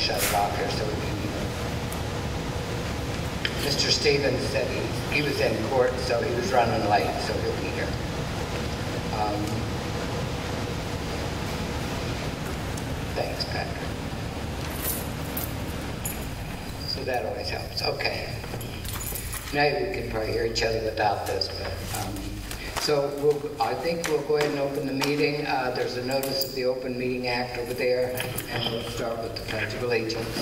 shut it off here so we can. Mr. Stevens said he was in court, so he was running late, so he'll be here. Thanks, Patrick. So that always helps. Okay. Now we can probably hear each other without this, but I think we'll go ahead and open the meeting. There's a notice of the Open Meeting Act over there, and we'll start with the Pledge of Allegiance.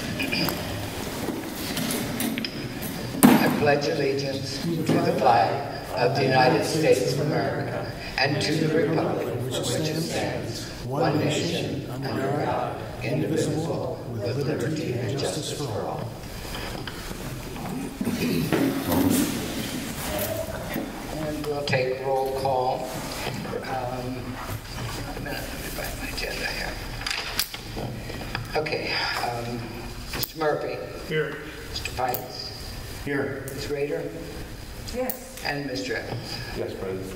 I pledge allegiance to the flag of the United States of America and to the republic for which it stands, one nation, under God, indivisible, with liberty and justice for all. And we'll take roll call. A minute, let me find my agenda here. Okay, Mr. Murphy. Here. Mr. Pikes. Here. Ms. Rader. Yes. And Mr. Evans. Yes, President.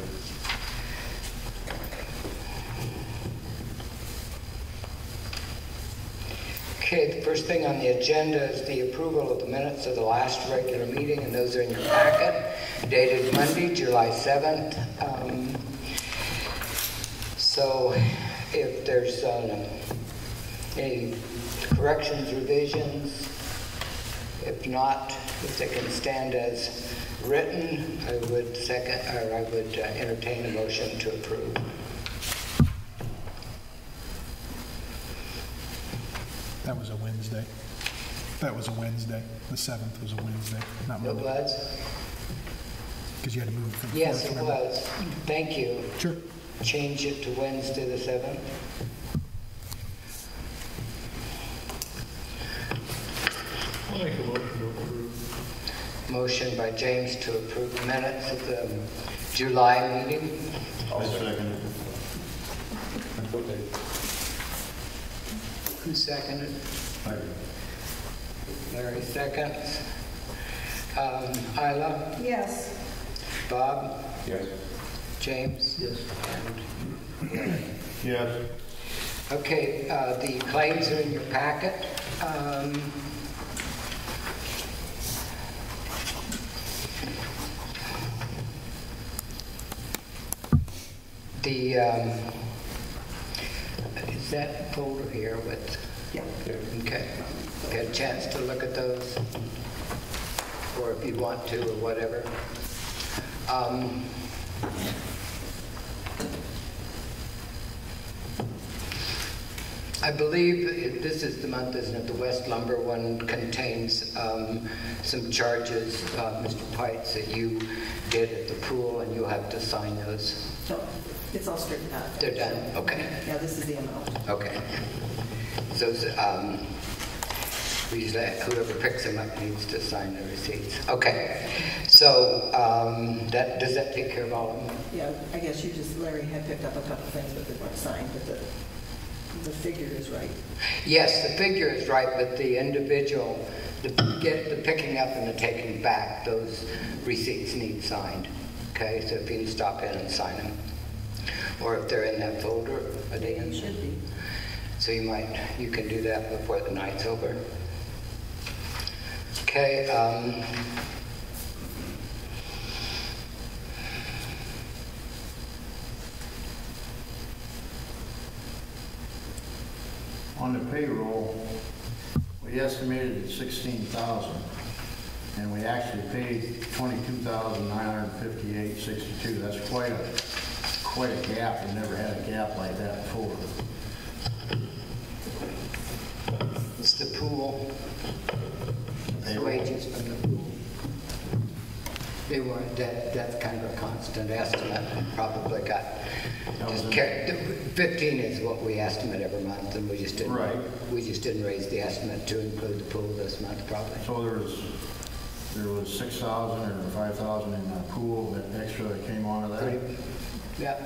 Okay, the first thing on the agenda is the approval of the minutes of the last regular meeting, and those are in your packet, dated Monday, July 7th. So if there's any corrections, revisions, if not, if they can stand as written, I would entertain a motion to approve. That was a Wednesday. That was a Wednesday. The 7th was a Wednesday, not Monday. It was? Because you had to move it from the Yes, 4th, it remember? was. Thank you. Sure. Change it to Wednesday the 7th. I'll make a motion to approve. Motion by James to approve the minutes of the July meeting. I'll second it. Okay. Who seconded? Larry seconds. Isla? Yes. Bob? Yes. James? Yes. And Larry. Yes. Okay, the claims are in your packet. Is that folder here with? Yeah. Okay. Get a chance to look at those, or if you want to, or whatever. I believe this is the month, isn't it? The West Lumber one contains some charges, Mr. Pites, that you did at the pool, and you'll have to sign those. No, it's all straightened out. They're done? Okay. Yeah, this is the amount. Okay. So we usually, whoever picks them up needs to sign the receipts. Okay. So does that take care of all of them? Yeah, I guess Larry had picked up a couple things, but they weren't signed, but the figure is right. Yes, the figure is right, but the individual, the picking up and the taking back, those receipts need signed. Okay, so if you can stop in and sign them. Or if they're in that folder, are they in? It should be. So you can do that before the night's over. Okay. On the payroll, we estimated at $16,000, and we actually paid $22,958.62. That's quite a gap. We never had a gap like that before. It's the pool. The wages from the pool. They weren't. That's kind of a constant estimate. Probably got. 15 is what we estimate every month, and we just didn't. Right. We just didn't raise the estimate to include the pool this month, probably. So there was 6,000 or 5,000 in the pool. That extra that came onto that. Yeah.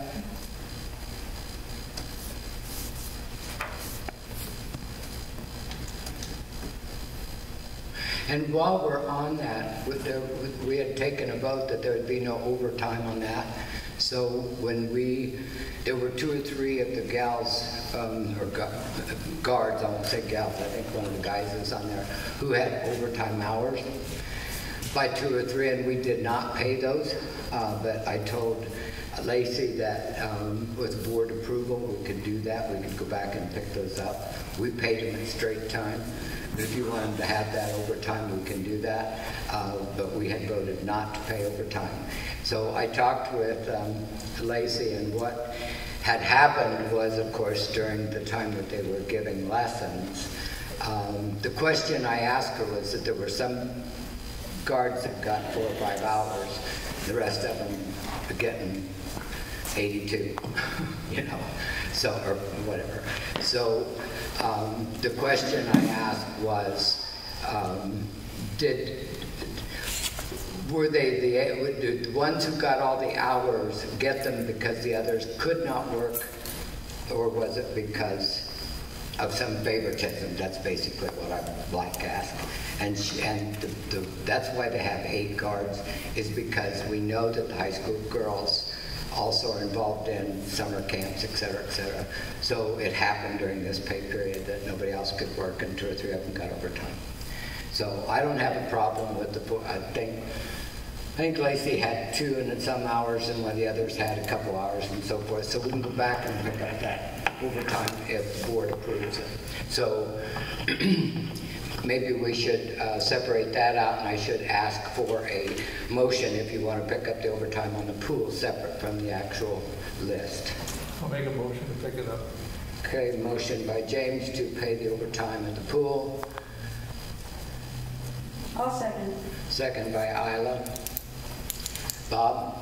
And while we're on that, we had taken a vote that there would be no overtime on that. So when there were 2 or 3 of the gals guards, I won't say gals, I think one of the guys is on there, who had overtime hours by 2 or 3, and we did not pay those. But I told Lacey that with board approval, we could do that. We could go back and pick those up. We paid them at straight time. But if you wanted to have that overtime, we can do that. But we had voted not to pay overtime. So I talked with Lacey, and what had happened was, of course, during the time that they were giving lessons, the question I asked her was that there were some guards that got 4 or 5 hours, the rest of them are getting 82, you know, so, or whatever. So the question I asked was, were they the ones who got all the hours get them because the others could not work, or was it because of some favoritism? That's basically what I'd like to ask. And that's why they have 8 guards, is because we know that the high school girls also are involved in summer camps, et cetera, et cetera. So it happened during this pay period that nobody else could work, and 2 or 3 of them got overtime. So I don't have a problem with I think Lacey had 2 and some hours, and one of the others had a couple hours and so forth. So we can go back and pick up that overtime if the board approves it. So maybe we should separate that out, and I should ask for a motion if you want to pick up the overtime on the pool separate from the actual list. I'll make a motion to pick it up. Okay, motion by James to pay the overtime at the pool. I'll second. Second by Isla. Bob?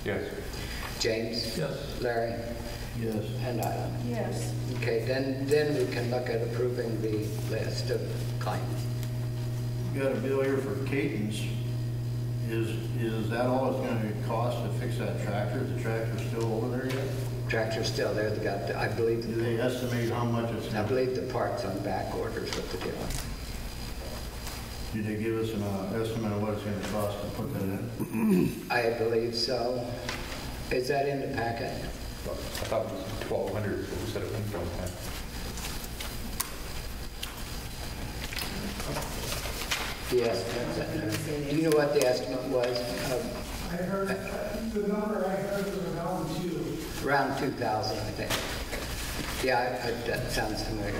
Yes. James? Yes. Larry? Yes. And Isla. Yes. Okay, then we can look at approving the list of claims. We got a bill here for Caton's. Is that all it's going to cost to fix that tractor? Is the tractor still over there yet? Tractor's still there. They got, I believe, Do they estimate how much it's I going to? believe the parts on back orders what they're doing. Did they give us an estimate of what it's going to cost to put that in? I believe so. Is that in the packet? I thought it was 1,200, but we said at one point in time. The estimate. Do you know what the estimate was? I heard, the number I heard was around 2. Around 2,000, I think. Yeah, that sounds familiar.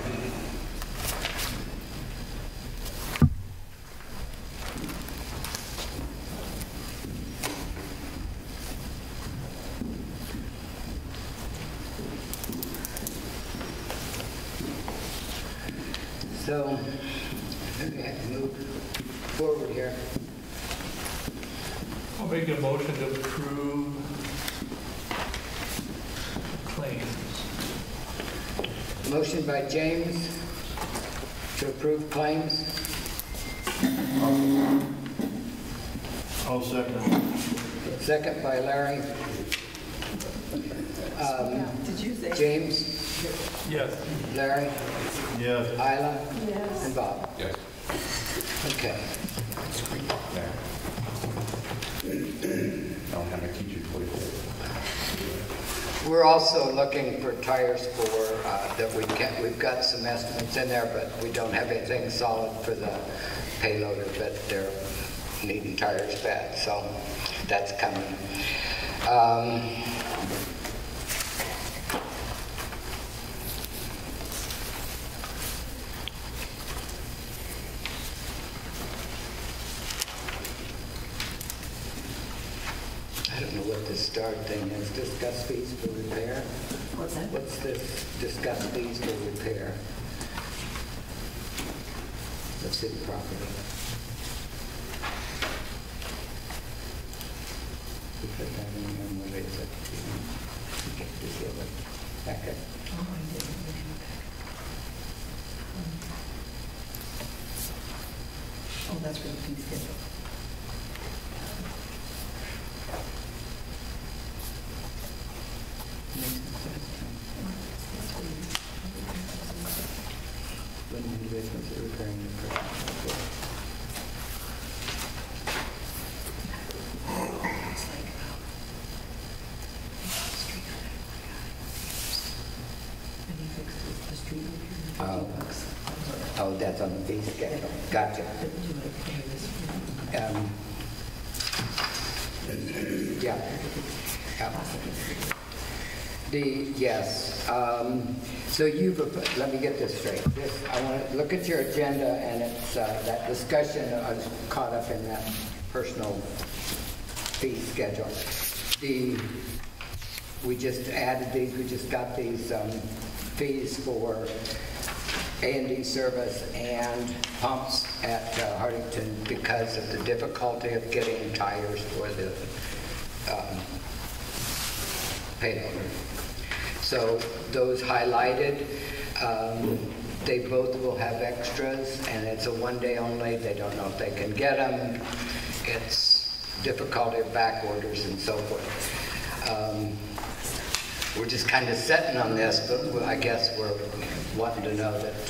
So, we have to move forward here. I'll make a motion to approve claims. Motion by James to approve claims. I'll second. Second by Larry. Did you say? James, Yes. Larry, Yes. Isla, Yes. and Bob. Yes. Okay. There. I don't have my teacher play for We're also looking for tires for, that we've got some estimates in there, but we don't have anything solid for the payloader, but they're needing tires bad, so that's coming. I don't know what the start thing is. Discuss fees for repair. What's that? What's this? Discuss fees for repair. Of city property. We put that in the memo, wait a second. Okay, just give it back up. Oh, I didn't really have that. Oh, that's for the fee schedule. When individuals are repairing the property. It's like, street on that one guy. And he fixed depends on the fee schedule. Gotcha. Yeah. Yes. So let me get this straight. I want to look at your agenda, and it's that discussion. I was caught up in that personal fee schedule. We just added these. We just got these fees for A&D service and pumps at Hardington because of the difficulty of getting tires for the payloader. So those highlighted, they both will have extras, and it's a one-day only. They don't know if they can get them. It's difficulty of back orders and so forth. We're just kind of sitting on this, but I guess we're wanting to know that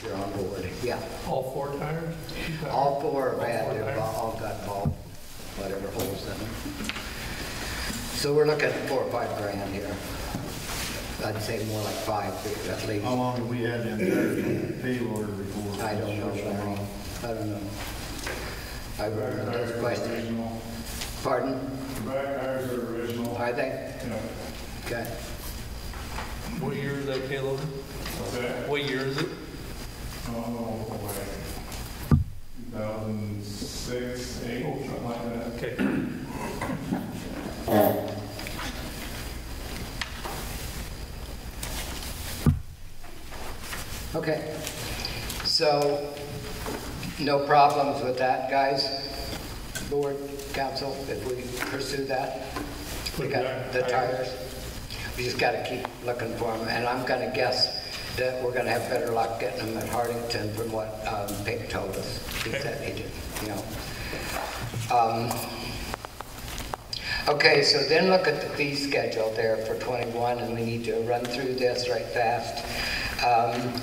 you're on board. Yeah. All 4 tires? All 4 are bad. All 4 They've tires. all got ball, whatever holes in them. So we're looking at $4 or $5 grand here. I'd say more like 5 at least. How long have we had them there pay order before? I don't know, Larry. I don't know. I wrote down those questions. Pardon? The back tires are original. Are they? Yeah. Okay. What year is that payloader? What's that? What year is it? Oh, like 2006, 8, something like that. Okay. Okay. So, no problems with that, guys? Board, council, if we pursue that? We got the tires. We just got to keep looking for them. And I'm going to guess that we're going to have better luck getting them at Hardington from what Pink told us. He said he did, you know. Okay, so then look at the fee schedule there for 21, and we need to run through this right fast.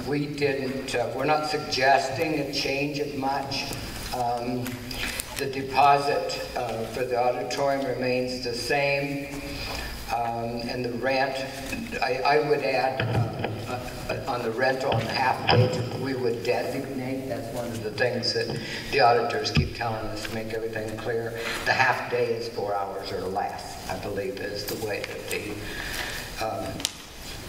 We're not suggesting a change of much. The deposit for the auditorium remains the same. And the rent, I would add on the rental on the half day, we would designate, that's one of the things that the auditors keep telling us to make everything clear. The half day is 4 hours or less, I believe is the way that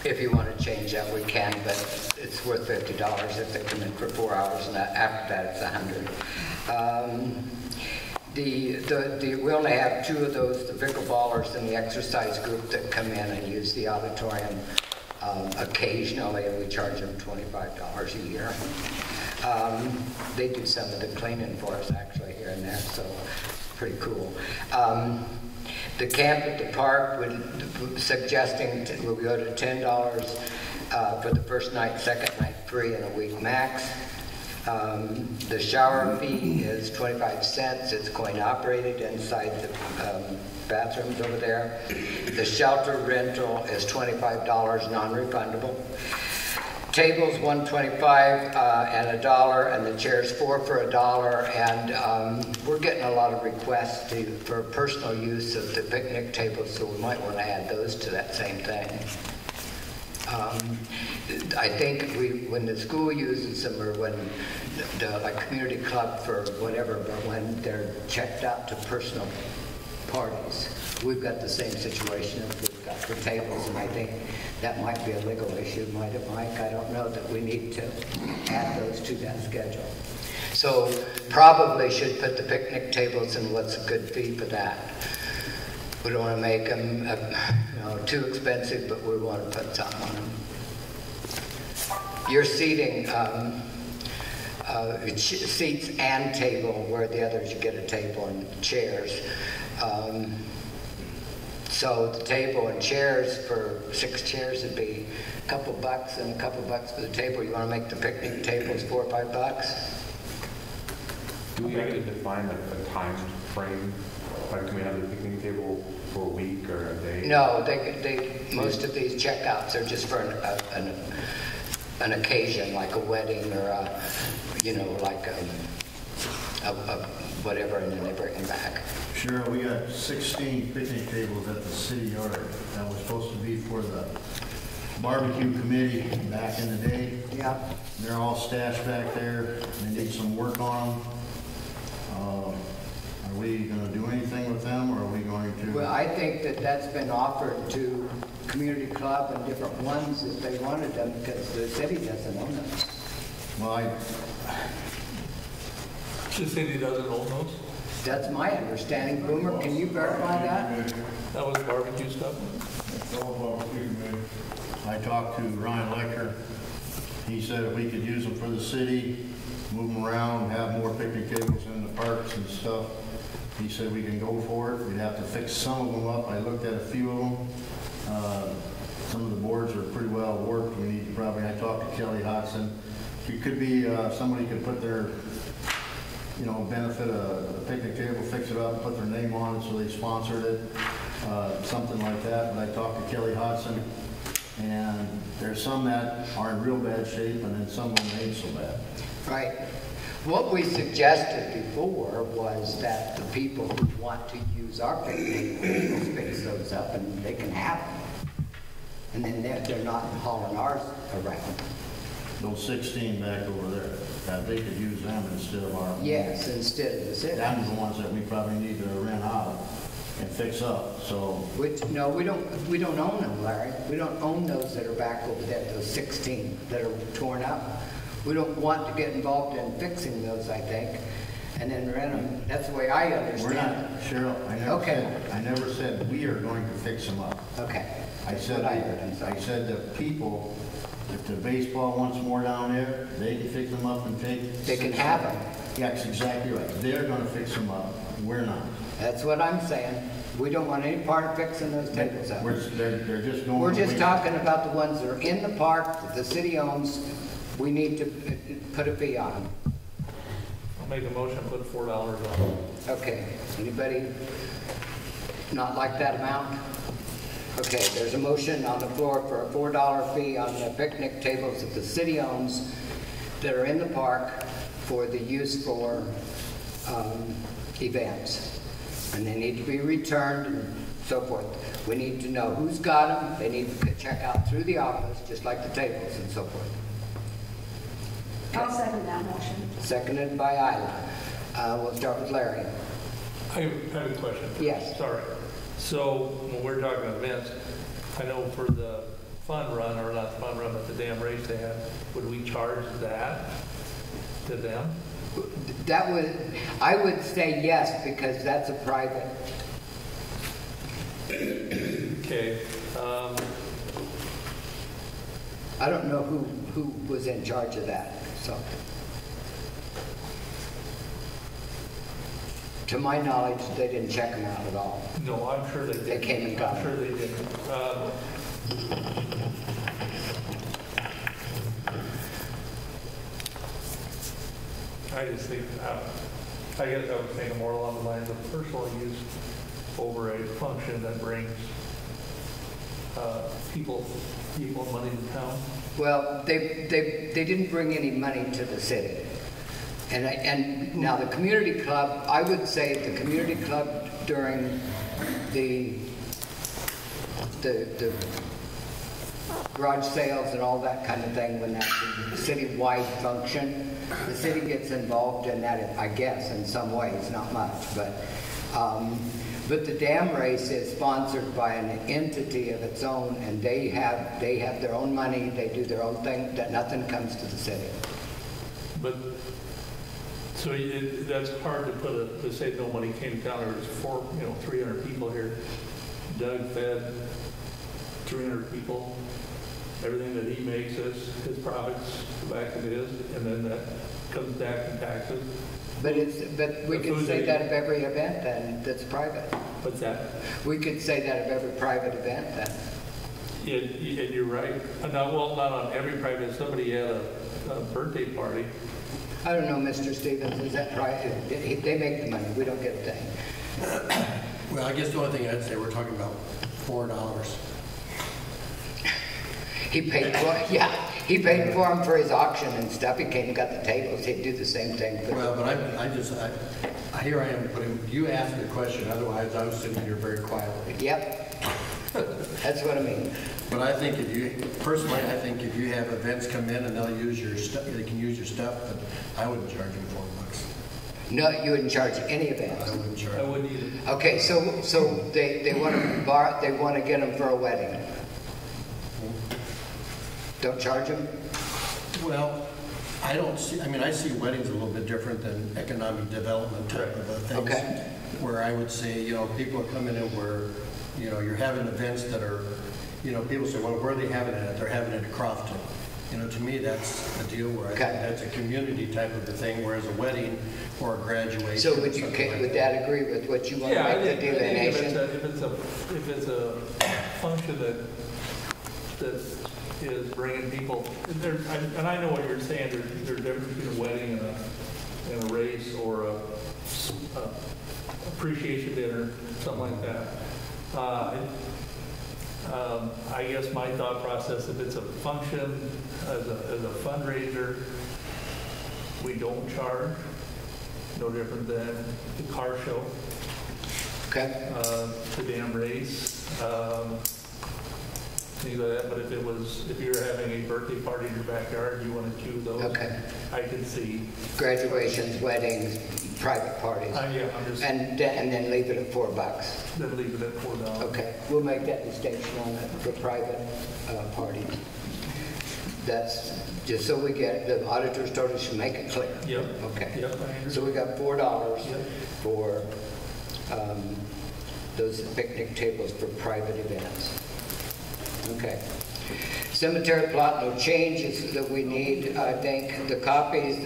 if you want to change that, we can, but it's worth $50 if they come in for 4 hours, and after that it's $100. We only have 2 of those, the pickleballers and the exercise group, that come in and use the auditorium occasionally, and we charge them $25 a year. They do some of the cleaning for us actually here and there, so pretty cool. The camp at the park, suggesting we'll go to $10 for the first night, second night free, and a week max. The shower fee is 25 cents. It's coin operated inside the bathrooms over there. The shelter rental is $25, non-refundable. Tables $1.25 and $1, and the chairs $4 for $1. And we're getting a lot of requests for personal use of the picnic tables, so we might want to add those to that same thing. I think when the school uses them, or when like community club for whatever, but when they're checked out to personal parties, we've got the same situation as we've got for tables, and I think that might be a legal issue, might it, Mike? I don't know, that we need to add those to that schedule. So probably should put the picnic tables in what's a good fee for that. We don't want to make them too expensive, but we want to put something on them. Your seating, seats and table, where the others you get a table and chairs. So the table and chairs, for 6 chairs would be a couple bucks, and a couple bucks for the table. You want to make the picnic tables $4 or $5? Do we have to define a time frame? Like, can we have the picnic table for a week or a day? No, most of these checkouts are just for an occasion, like a wedding or like a whatever, and then they bring them back. Cheryl, we got 16 picnic tables at the city yard. That was supposed to be for the barbecue committee back in the day. Yeah. They're all stashed back there. They need some work on them. Are we going to do anything with them, or are we going to? Well, I think that that's been offered to community club and different ones if they wanted them, because the city doesn't own them. Well, The city doesn't own those? That's my understanding. Boomer, can you verify that? That was barbecue stuff? I talked to Ryan Lecker. He said if we could use them for the city, move them around, have more picnic tables in the parks and stuff, he said we can go for it. We'd have to fix some of them up. I looked at a few of them. Some of the boards are pretty well warped. We need to probably, I talked to Kelly Hodson. It could be somebody could put their, benefit a picnic table, fix it up, put their name on it so they sponsored it, something like that. But I talked to Kelly Hodson, and there's some that are in real bad shape, and then some of them ain't so bad. Right. What we suggested before was that the people who want to use our picnic tables fix those up and they can have them. And then they're not hauling ours around. Those 16 back over there, they could use them instead of our. Yes, instead of the city. Them the ones that we probably need to rent out and fix up, so. Which, no, we don't own them, Larry. We don't own those that are back over there, those 16 that are torn up. We don't want to get involved in fixing those, I think, and then rent them. That's the way I We're understand not, it. Cheryl, I never said we are going to fix them up. Okay. I That's said, what I heard, I'm sorry. I said that people, if the baseball wants more down there, they can fix them up and take. They can have them. Yeah, that's exactly right. They're gonna fix them up. We're not. That's what I'm saying. We don't want any part of fixing those tables up. They're just going. We're just away. talking about the ones that are in the park that the city owns. We need to put a fee on them. I'll make a motion, put $4 on. Okay, anybody not like that amount? Okay, there's a motion on the floor for a $4 fee on the picnic tables that the city owns that are in the park for the use for events. And they need to be returned and so forth. We need to know who's got them. They need to check out through the office, just like the tables and so forth. I'll second that motion. Seconded by Isla. We'll start with Larry. I have a question. Yes. Sorry. So when we're talking events, I know for the fun run, or not the fun run, but the damn race they had, would we charge that to them? That would, I would say yes, because that's a private. Okay. I don't know who was in charge of that, so. To my knowledge, they didn't check them out at all. No, I'm sure they did. They came and got I'm sure they didn't. I just think, I guess I was thinking more along the lines of personal use over a function that brings people money to town. Well, they didn't bring any money to the city. And now the community club, I would say the community club during the garage sales and all that kind of thing, when that's a citywide function, the city gets involved in that, I guess, in some ways, not much, but the dam race is sponsored by an entity of its own, and they have their own money, they do their own thing, that nothing comes to the city. But, so that's hard to say no money came to town. There's 300 people here. Doug fed 300 people. Everything that he makes is his profits, back to his, and then that comes back in taxes. But we could say that of every event then that's private. What's that? We could say that of every private event then. Yeah, you're right. Not on every private. Somebody had a birthday party. I don't know, Mr. Stevens, is that private? They make the money, we don't get a thing. Well, I guess the only thing I'd say, we're talking about $4. He paid for, yeah, he paid for him for his auction and stuff. He came and got the tables. He'd do the same thing. Well, but here I am putting, you asked the question, otherwise I was sitting here very quietly. Yep. That's what I mean. But I think personally, I think if you have events come in and they'll use your stuff, they can use your stuff, but I wouldn't charge them $4. No, you wouldn't charge any events. I wouldn't charge. I wouldn't either. Okay, so they want to they want to get them for a wedding. Don't charge them? Well, I don't see, I mean, I see weddings a little bit different than economic development type of things. Okay. Where I would say, people are coming in where, you're having events that are, people say, well, where are they having it at? They're having it at Crofton. To me, that's a deal where I think that's a community type of a thing, whereas a wedding or a graduation. So would you, would that agree with what you want to make the delineation? If it's a function that is bringing people, and I know what you're saying, there's a difference between a wedding and a race or a appreciation dinner, something like that. I guess my thought process, if it's a function as a fundraiser, we don't charge, no different than the car show. Okay. The damn race. Things like that, but if you're having a birthday party in your backyard, you want to choose those. Okay. I can see. Graduations, weddings, private parties. Yeah, I'm just. And then leave it at $4. Then leave it at $4. Okay, we'll make that distinction on it for private parties. That's just so we get, the auditor's total should make it clear. Yep. Okay. Yep, I agree. So we got $4 for those picnic tables for private events. Okay. Cemetery plot, no changes that we need. I think the copies.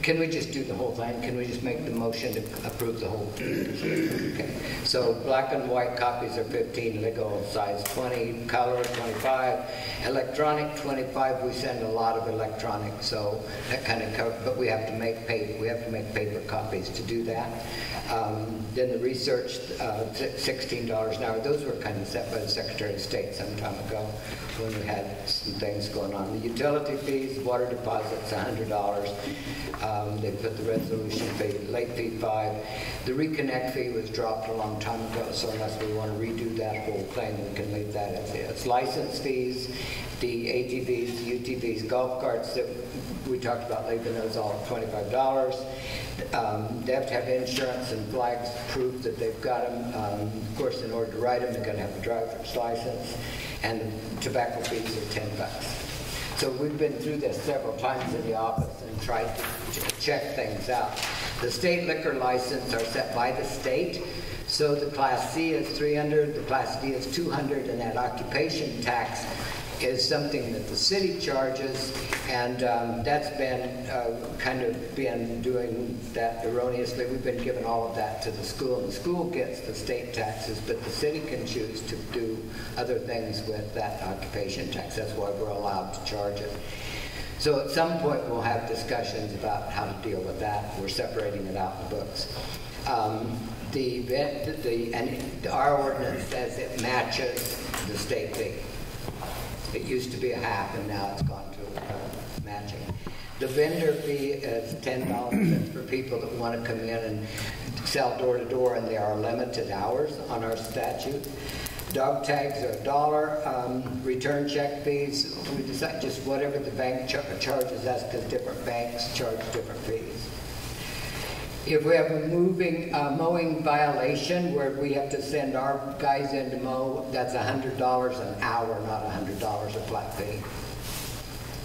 Can we just do the whole thing? Can we just make the motion to approve the whole thing? Okay. So black and white copies are 15, legal size 20, color 25, electronic 25. We send a lot of electronic, so that kind of covers. But we have to make paper. We have to make paper copies to do that. Then the research, $16 an hour. Those were kind of set by the Secretary of State some time ago when we had some things going on. The utility fees, water deposits, $100. They put the resolution fee, late fee $5. The reconnect fee was dropped a long time ago, so unless we want to redo that whole thing, we can leave that as is. License fees, the ATVs, the UTVs, golf carts that we talked about leaving those all at $25. They have to have insurance and flags proof that they've got them. Of course, in order to ride them, they're going to have a driver's license. And tobacco fees are $10. So we've been through this several times in the office and tried to check things out. The state liquor license are set by the state. So the Class C is $300, the Class D is $200, and that occupation tax is something that the city charges, and that's been kind of been doing that erroneously. We've been giving all of that to the school, and the school gets the state taxes, but the city can choose to do other things with that occupation tax. That's why we're allowed to charge it. So at some point we'll have discussions about how to deal with that. We're separating it out in the books. Our ordinance says it matches the state fee. It used to be a half, and now it's gone to matching. The vendor fee is $10 for people that want to come in and sell door to door, and there are limited hours on our statute. Dog tags are $1. Return check fees, we decide just whatever the bank charges us, because different banks charge different fees. If we have a mowing violation where we have to send our guys in to mow, that's $100 an hour, not $100 a flat fee.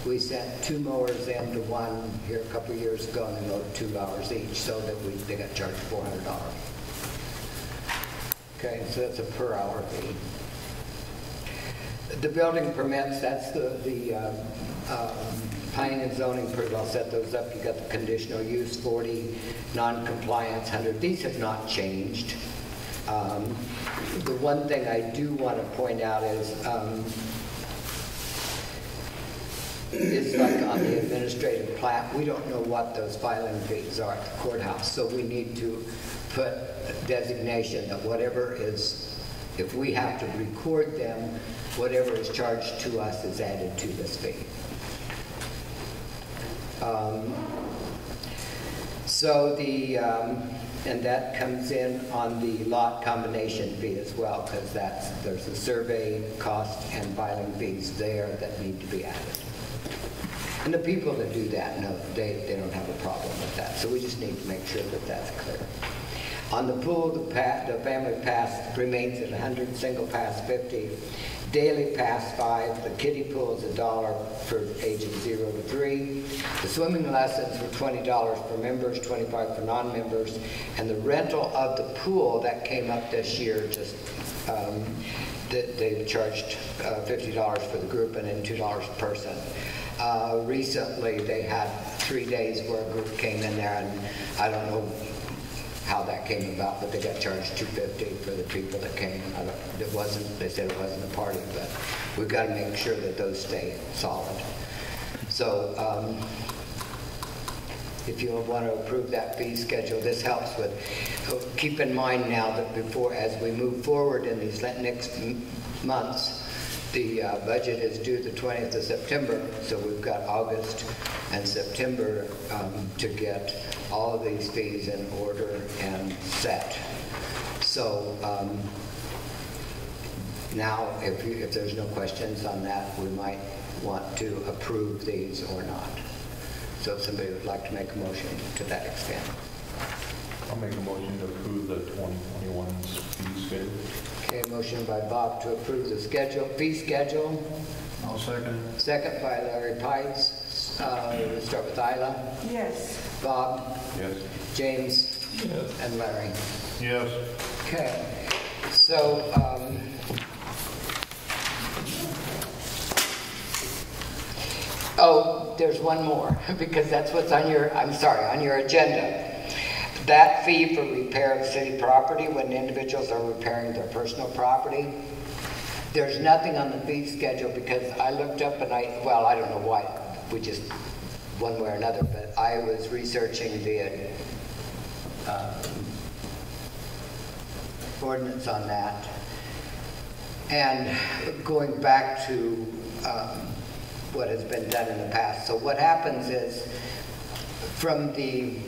We sent 2 mowers in to one here a couple of years ago, and they mowed 2 hours each, so that they got charged $400. Okay, so that's a per hour fee. The building permits, that's the planning and zoning, pretty well set those up. You got the conditional use, 40, non-compliance, 100. These have not changed. The one thing I do want to point out is like on the administrative plat, we don't know what those filing fees are at the courthouse, so we need to put a designation that whatever is, if we have to record them, whatever is charged to us is added to this fee. So the And that comes in on the lot combination fee as well, because there's a survey cost and filing fees there that need to be added. And the people that do that, no, they don't have a problem with that. So we just need to make sure that that's clear. On the pool, the family pass remains at 100, single pass 50, daily pass 5. The kiddie pool is $1 for ages 0 to 3. The swimming lessons were $20 for members, $25 for non-members, and the rental of the pool that came up this year just they charged $50 for the group and then $2 per person. Recently, they had 3 days where a group came in there, and I don't know how that came about, but they got charged $250 for the people that came. They said it wasn't a party, but we've got to make sure that those stay solid. So if you want to approve that fee schedule, this helps with, keep in mind now that as we move forward in these next months, the budget is due the 20th of September, so we've got August and September to get all of these fees in order and set. So now, if there's no questions on that, we might want to approve these or not. So if somebody would like to make a motion to that extent. I'll make a motion to approve the 2021 fee schedule. Okay, motion by Bob to approve the fee schedule. I'll second it. Second by Larry Pikes. We'll start with Isla. Yes. Bob. Yes. James. Yes. And Larry. Yes. Okay. So, oh, there's one more, because that's what's on your agenda. That fee for repair of city property when individuals are repairing their personal property. There's nothing on the fee schedule because I looked up and I don't know why, we just, one way or another, but I was researching the ordinance on that. And going back to what has been done in the past. So what happens is from the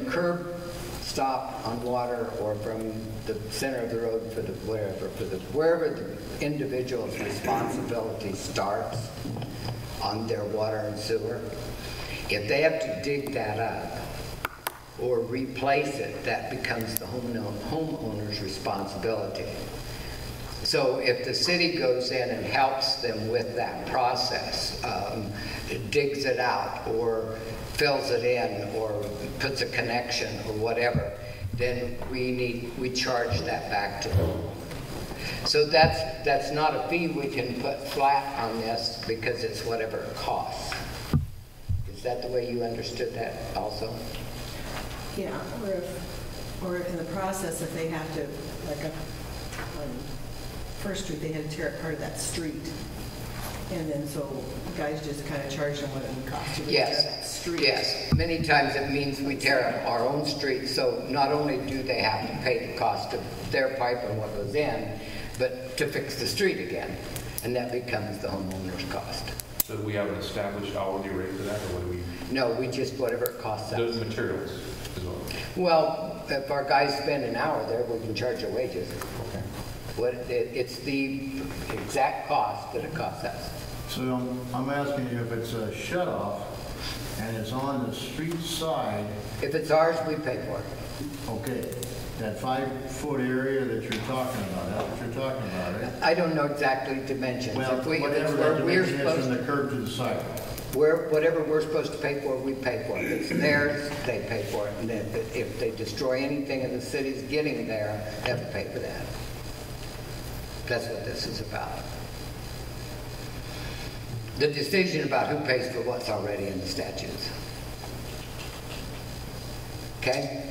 curb stop on water or from the center of the road wherever the individual's responsibility starts on their water and sewer, if they have to dig that up or replace it, that becomes the homeowner's responsibility. So if the city goes in and helps them with that process, digs it out or fills it in or puts a connection or whatever, then we charge that back to them. So that's not a fee we can put flat on this because it's whatever it costs. Is that the way you understood that also? Yeah, or in the process, if they have to, like on First Street, they had to tear up part of that street. And then so guys just kind of charge them what it would cost to tear that street. Yes, many times it means we tear up our own street, so not only do they have to pay the cost of their pipe and what goes in, but to fix the street again, and that becomes the homeowner's cost. So do we have an established hourly rate for that, or what do we? No, we just, whatever it costs us. Those materials as well? Well, if our guys spend an hour there, we can charge their wages. Okay. It's the exact cost that it costs us. So I'm asking you if it's a shut-off and it's on the street side. If it's ours, we pay for it. Okay, that 5-foot area that you're talking about, that's what you're talking about, right? I don't know exactly dimensions. Well, If it's whatever where that we're dimension is from supposed the curb to the sidewalk. whatever we're supposed to pay for, we pay for it. If it's theirs, they pay for it. And if they destroy anything in the city's getting there, they have to pay for that. That's what this is about. The decision about who pays for what's already in the statutes. Okay?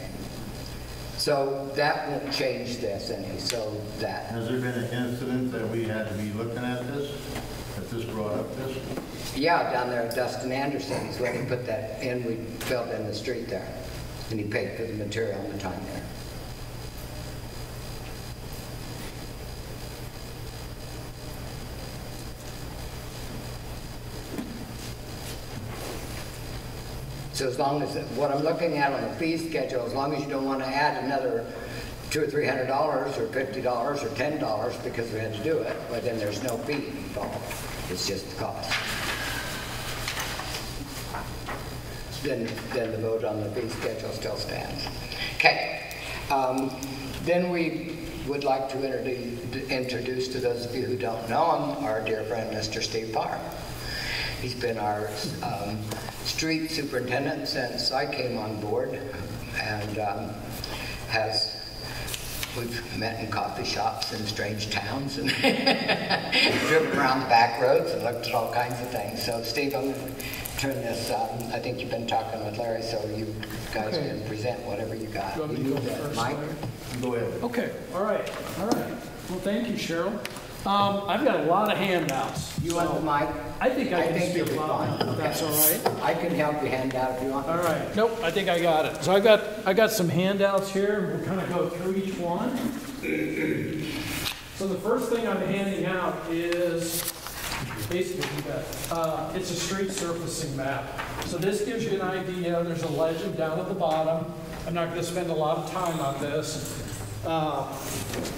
So that won't change this any, so that. Has there been an incident that we had to be looking at this, that this brought up this? Yeah, down there at Dustin Anderson's, when he put that in, we filled in the street there. And he paid for the material and the time there. So as long as, what I'm looking at on the fee schedule, as long as you don't want to add another $200 or $300 or $50 or $10 because we had to do it, well, then there's no fee involved. It's just the cost. Then the vote on the fee schedule still stands. Okay. Then we would like to introduce to those of you who don't know him, our dear friend, Mr. Steve Parr. He's been our street superintendent since I came on board, and we've met in coffee shops in strange towns and driven around the back roads and looked at all kinds of things. So Steve, I'm going to turn this, I think you've been talking with Larry, so you guys can present whatever you got. You want me to go first, Mike? Larry? Go ahead. Okay, all right. Well, thank you, Cheryl. I've got a lot of handouts. You want the mic? I think I can you'll speak be loud, fine. if that's all right. I can help you hand out if you want. All right. Nope, I think I got it. So I got some handouts here, and we'll kind of go through each one. So the first thing I'm handing out is basically it's a street surfacing map. So this gives you an idea. There's a legend down at the bottom. I'm not going to spend a lot of time on this.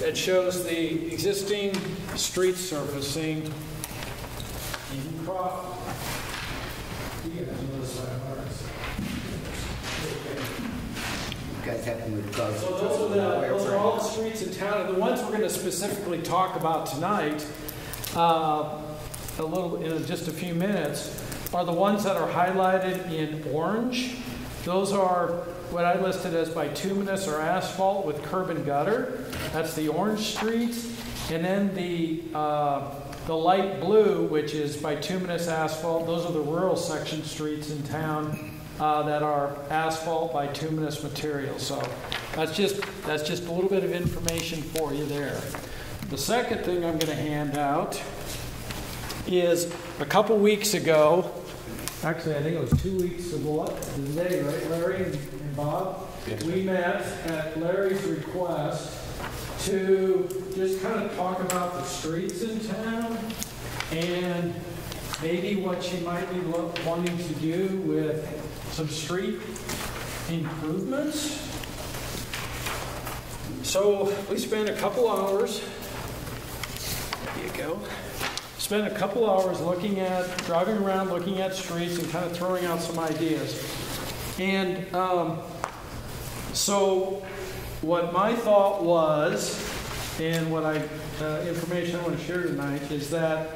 It shows the existing street surfacing in Crofton. You guys have to move closer. So those are all the streets in town, and the ones we're going to specifically talk about tonight, in just a few minutes, are the ones that are highlighted in orange. Those are what I listed as bituminous or asphalt with curb and gutter. That's the orange streets. And then the light blue, which is bituminous asphalt, those are the rural section streets in town that are asphalt bituminous material. So that's just a little bit of information for you there. The second thing I'm going to hand out is a couple weeks ago, actually I think it was 2 weeks ago today, right, Larry and Bob? Yes. We met at Larry's request to just kind of talk about the streets in town and maybe what you might be wanting to do with some street improvements. So we spent a couple hours, there you go, spent a couple hours driving around, looking at streets and kind of throwing out some ideas. And so what my thought was, and what information I want to share tonight, is that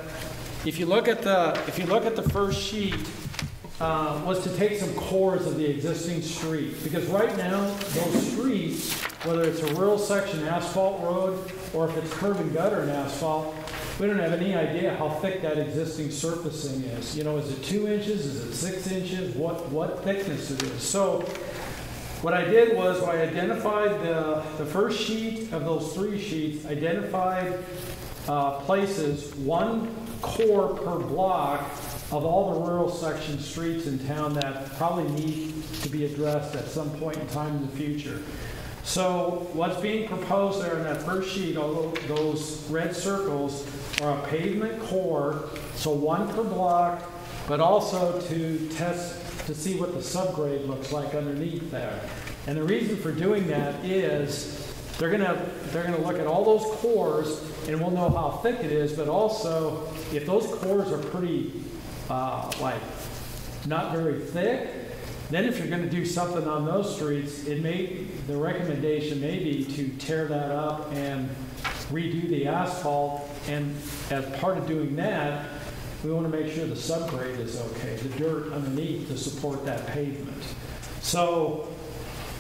if you look at the first sheet, was to take some cores of the existing street, because right now those streets, whether it's a rural section asphalt road or if it's curb and gutter and asphalt, we don't have any idea how thick that existing surfacing is. You know, is it 2 inches? Is it 6 inches? What thickness it is? So what I did was I identified the first sheet of those 3 sheets, identified places, 1 core per block of all the rural section streets in town that probably need to be addressed at some point in time in the future. So what's being proposed there in that first sheet, all those red circles, are a pavement core, so 1 per block, but also to test to see what the subgrade looks like underneath there. And the reason for doing that is they're gonna look at all those cores and we'll know how thick it is, but also if those cores are pretty not very thick, then if you're going to do something on those streets, the recommendation may be to tear that up and redo the asphalt. And as part of doing that, we want to make sure the subgrade is okay, the dirt underneath to support that pavement. So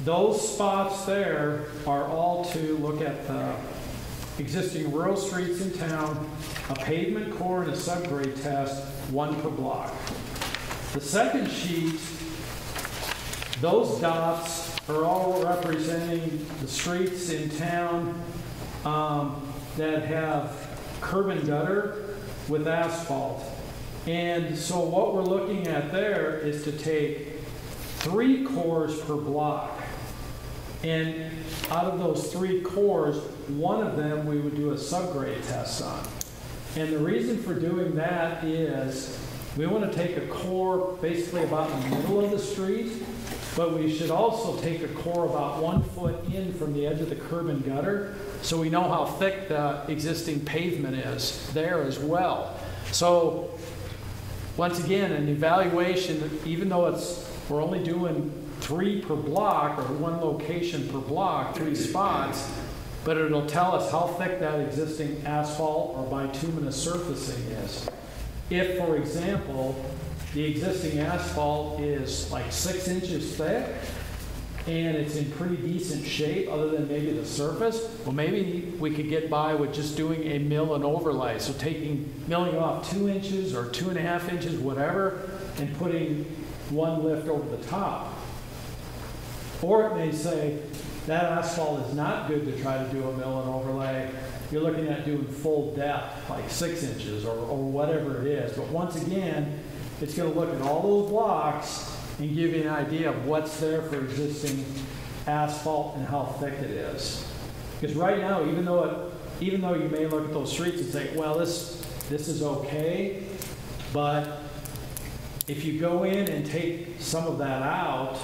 those spots there are all to look at the existing rural streets in town, a pavement core and a subgrade test, 1 per block. The second sheet, those dots are all representing the streets in town that have curb and gutter with asphalt. And so what we're looking at there is to take 3 cores per block. And out of those 3 cores, 1 of them we would do a subgrade test on. And the reason for doing that is We want to take a core basically about in the middle of the street, but we should also take a core about 1 foot in from the edge of the curb and gutter, so we know how thick the existing pavement is there as well. So once again, an evaluation, even though we're only doing 3 per block or 1 location per block, 3 spots, but it'll tell us how thick that existing asphalt or bituminous surfacing is. If, for example, the existing asphalt is like 6 inches thick and it's in pretty decent shape other than maybe the surface, well, maybe we could get by with just doing a mill and overlay. So milling off 2 inches or 2.5 inches, whatever, and putting 1 lift over the top. Or it may say, that asphalt is not good to try to do a mill and overlay. You're looking at doing full depth, like 6 inches or whatever it is. But once again, it's going to look at all those blocks and give you an idea of what's there for existing asphalt and how thick it is. Because right now, even though you may look at those streets and say, well, this is okay, but if you go in and take some of that out,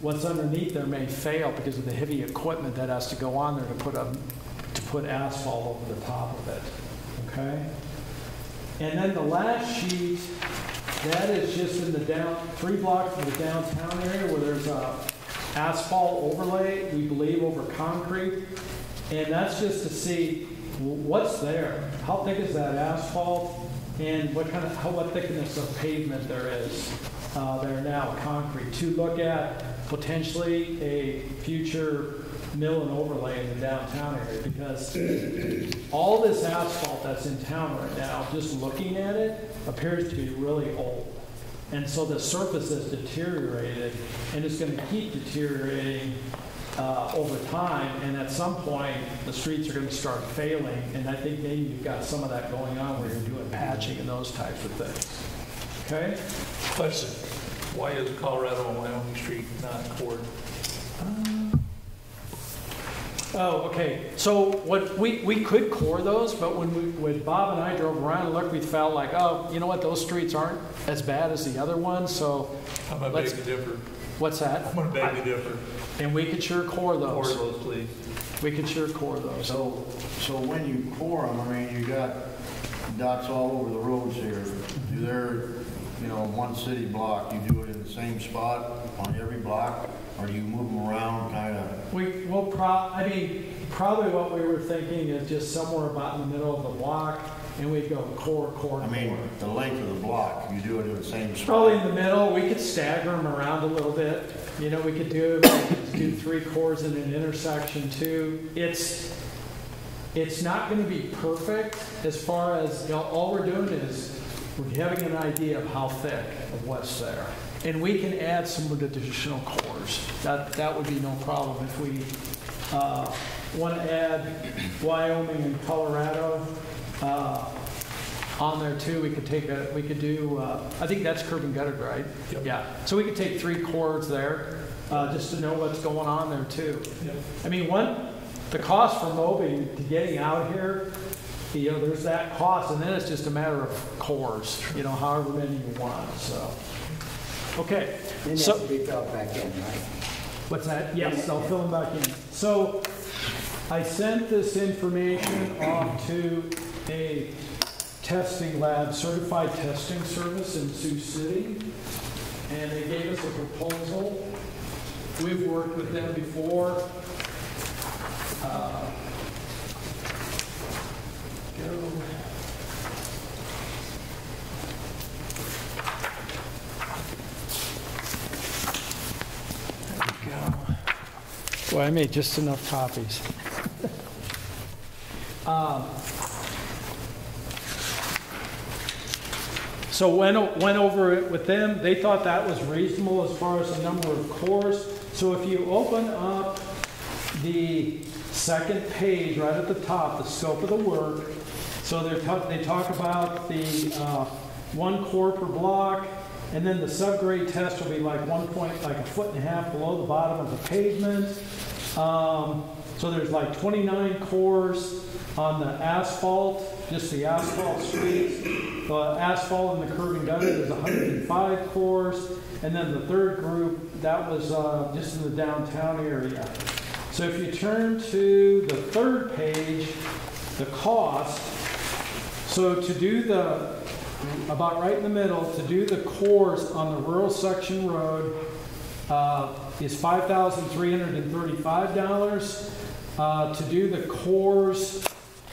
what's underneath there may fail because of the heavy equipment that has to go on there to put asphalt over the top of it. Okay? And then the last sheet, that is just in the 3 blocks of the downtown area where there's a asphalt overlay, we believe, over concrete. And that's just to see what's there. How thick is that asphalt? And what thickness of pavement there is there now, concrete, to look at potentially a future mill and overlay in the downtown area, because all this asphalt that's in town right now, just looking at it, appears to be really old. And so the surface has deteriorated, and it's going to keep deteriorating over time, and at some point the streets are going to start failing, and I think maybe you've got some of that going on where you're doing patching and those types of things. Okay? Question, why is Colorado and Wyoming Street not cored? Oh, okay. So what we could core those, but when Bob and I drove around and looked, we felt like, oh, you know what, those streets aren't as bad as the other ones, so I'm going to beg to differ. What's that? I'm going to beg to differ. And we could sure core those. Core those, please. We could sure core those. So when you core them, I mean, you got dots all over the roads here. Do there, one city block, you do it in the same spot on every block, or do you move them around kind of? Probably what we were thinking is just somewhere about in the middle of the block, and we'd go core. I mean, the length of the block, you do it in the same spot. Probably in the middle. We could stagger them around a little bit. We could do 3 cores in an intersection too. It's not going to be perfect as far as, all we're doing is we're having an idea of how thick of what's there. And we can add some additional cores. That would be no problem. If we want to add Wyoming and Colorado on there too, we could do, I think that's curb and gutted, right? Yep. Yeah. So we could take 3 cores there just to know what's going on there too. Yep. I mean, the cost for mobbing to getting out here, there's that cost, and then it's just a matter of cores, however many you want. So, okay. Then So, to be filled back in, right? What's that? Yes, I'll fill them back in. So, I sent this information off to a testing lab, certified testing service in Sioux City, and they gave us a proposal. We've worked with them before. Boy, I made just enough copies. So went over it with them. They thought that was reasonable as far as the number of cores. So if you open up the second page right at the top, the scope of the work, so they talk about the 1 core per block, and then the subgrade test will be like 1.5 foot below the bottom of the pavement. So there's like 29 cores on the asphalt, just the asphalt streets. The asphalt and the curb and gutter, there's 105 cores. And then the third group, that was just in the downtown area. So if you turn to the third page, the cost, so to do the, about right in the middle, to do the cores on the rural section road is $5,335. To do the cores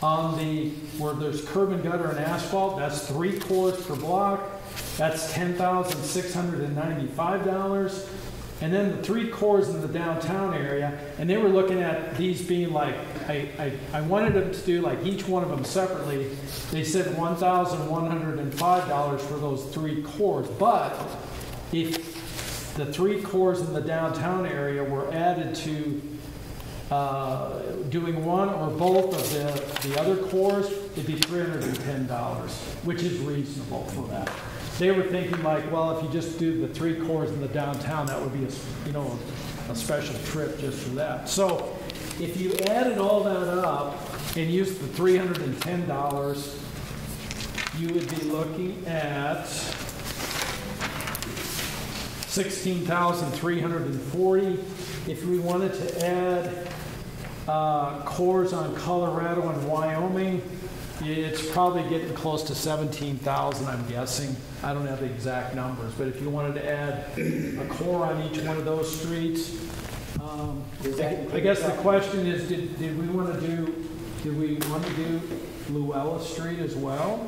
on the, where there's curb and gutter and asphalt, that's 3 cores per block. That's $10,695. And then the 3 cores in the downtown area, and they were looking at these being like, I wanted them to do like each one of them separately. They said $1,105 for those 3 cores. But if the 3 cores in the downtown area were added to doing one or both of the other cores, it'd be $310, which is reasonable for that. They were thinking like, well, if you just do the 3 cores in the downtown, that would be a special trip just for that. So if you added all that up and used the $310, you would be looking at $16,340. If we wanted to add cores on Colorado and Wyoming, it's probably getting close to 17,000, I'm guessing. I don't have the exact numbers, but if you wanted to add a core on each one of those streets, I guess the question is, did we want to do Luella Street as well?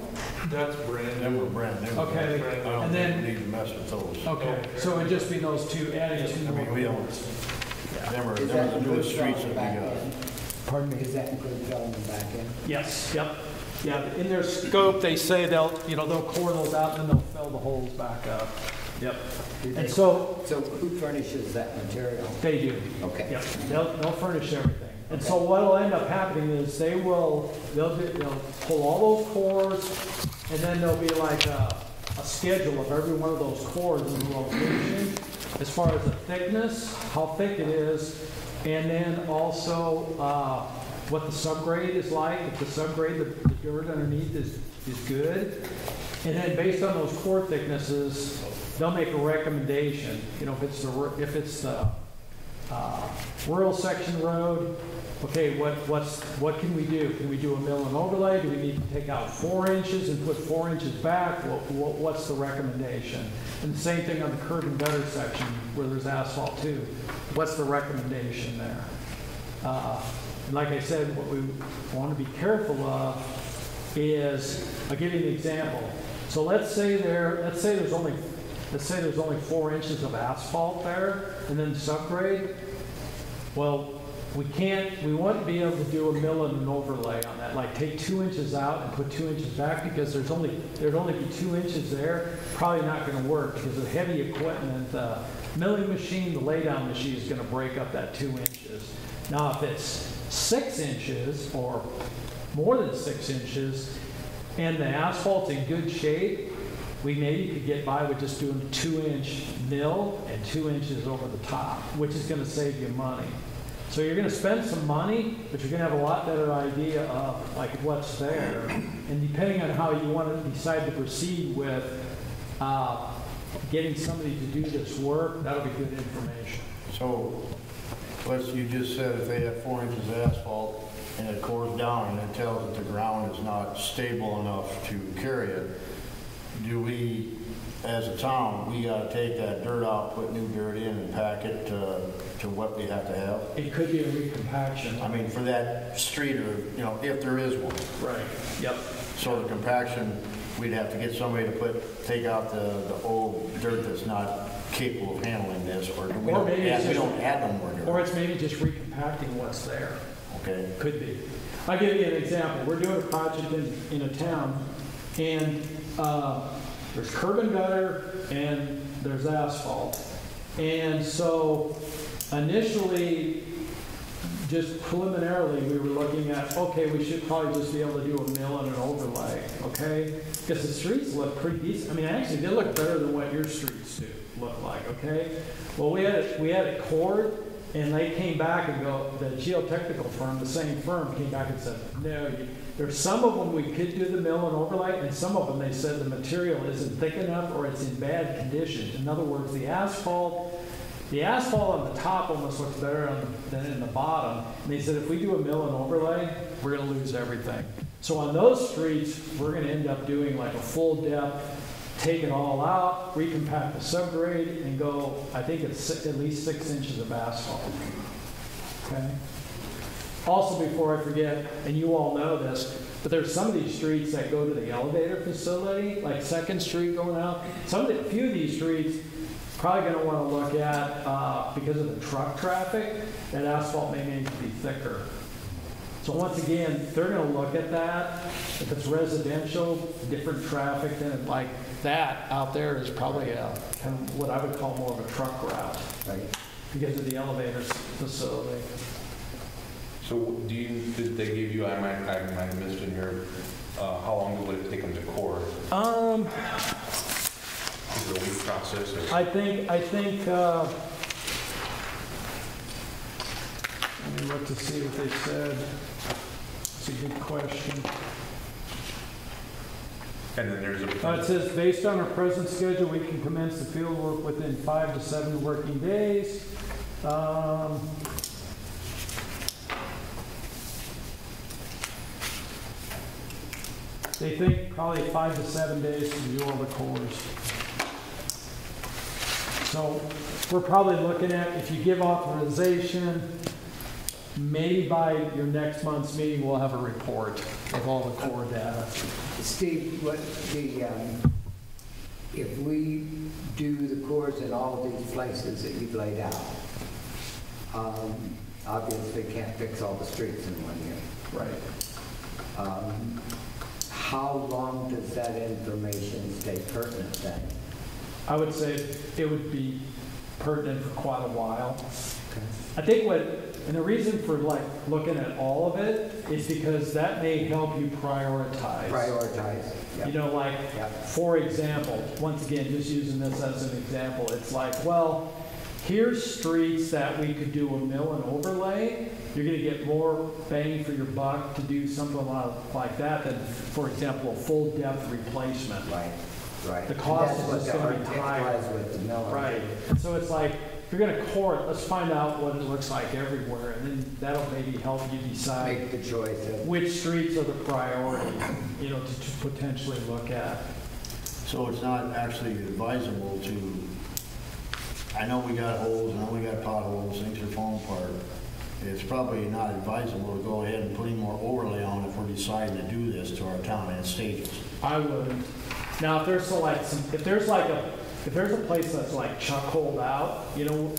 That's brand Them new. were brand new. Okay, I don't and think then, we need to mess with those. okay, so it'd just be those 2, adding 2 I more mean, we don't, cores. them are Is the that newest include streets that back we got. in? Pardon me? Does that include filling them back in? Yes, yep. Yeah, in their scope, they say they'll core those out and then they'll fill the holes back up. Yep. And so So who furnishes that material? they do. Okay. Yep. They'll furnish everything. And so what'll end up happening is they'll pull all those cores, and then there'll be like a schedule of every one of those cores in the location, as far as the thickness, how thick it is, and then also what the subgrade is like. If the subgrade, the dirt underneath is good, and then based on those core thicknesses, they'll make a recommendation. If it's the rural section road, okay, what can we do? Can we do a mill and overlay? Do we need to take out 4 inches and put 4 inches back? What's the recommendation? And the same thing on the curb and gutter section where there's asphalt too. What's the recommendation there? And like I said, what we want to be careful of is, I'll give you an example. So let's say there's only 4 inches of asphalt there, and then subgrade. Well, we wouldn't be able to do a mill and an overlay on that. Like take 2 inches out and put 2 inches back, because there'd only be 2 inches there. Probably not going to work because of heavy equipment. The milling machine, the laydown machine is going to break up that 2 inches. Now, if it's 6 inches or more than 6 inches, and the asphalt's in good shape, we maybe could get by with just doing 2-inch mill and 2 inches over the top, which is going to save you money. So you're going to spend some money, but you're going to have a lot better idea of like what's there. And depending on how you want to decide to proceed with getting somebody to do this work, that'll be good information. So, you just said if they have 4 inches of asphalt and it cores down and it tells that the ground is not stable enough to carry it, do we, as a town, we got to take that dirt out, put new dirt in, and pack it to what we have to have? It could be a recompaction. I mean, for that street, or if there is one. Right. Yep. So the compaction, we'd have to get somebody to take out the old dirt that's not capable of handling this, or do we don't add no more dirt. Or it's maybe just recompacting what's there. Okay. Could be. I'll give you an example. We're doing a project in a town, and there's curb and gutter, and there's asphalt. And so initially, just preliminarily, we were looking at, okay, we should probably just be able to do a mill and an overlay, okay? Because the streets look pretty decent. I mean, actually, they look better than what your streets do look like, okay? Well, we had it cored, and they came back and the geotechnical firm, the same firm, came back and said, no, There's some of them we could do the mill and overlay, and some of them they said the material isn't thick enough or it's in bad condition. In other words, the asphalt on the top almost looks better than in the bottom. And they said if we do a mill and overlay, we're gonna lose everything. So on those streets, we're gonna end up doing like a full depth, take it all out, recompact the subgrade, and go, I think it's at least 6 inches of asphalt. Okay? Also, before I forget, and you all know this, but there's some of these streets that go to the elevator facility, like 2nd Street going out. A few of these streets, probably going to want to look at, because of the truck traffic, that asphalt may need to be thicker. So once again, they're going to look at that. If it's residential, different traffic, then like that out there is probably a kind of what I would call more of a truck route, right? Because of the elevator facility. So did they give you, I might have missed in here, how long would it take them to core? Is it a week process? Or? I think, let me look to see what they said. It's a good question. And then there's It says, based on our present schedule, we can commence the field work within 5 to 7 working days. They think probably 5 to 7 days to do all the cores. So we're probably looking at, if you give authorization, maybe by your next month's meeting, we'll have a report of all the core data. Steve, if we do the cores in all of these places that you've laid out, obviously can't fix all the streets in 1 year. Right. How long does that information stay pertinent then? I would say it would be pertinent for quite a while. Okay. I think and the reason for like looking at all of it is because that may help you prioritize. Prioritize. Yep. You know, like, for example, once again, just using this as an example, it's like, well, here's streets that we could do a mill and overlay. You're going to get more bang for your buck to do something like that than, for example, a full depth replacement. Right, right. The cost is just going to be higher. With the mill. Right. So it's like, if you're going to core it, let's find out what it looks like everywhere, and then that'll maybe help you decide make the choice of which streets are the priority, you know, to potentially look at. So it's not actually advisable to, I know we got holes, I know we got potholes, things are falling apart. It's probably not advisable to go ahead and put any more overlay on if we're deciding to do this to our town in stages. I wouldn't. Now, if there's a place that's like chuck holed out, you know,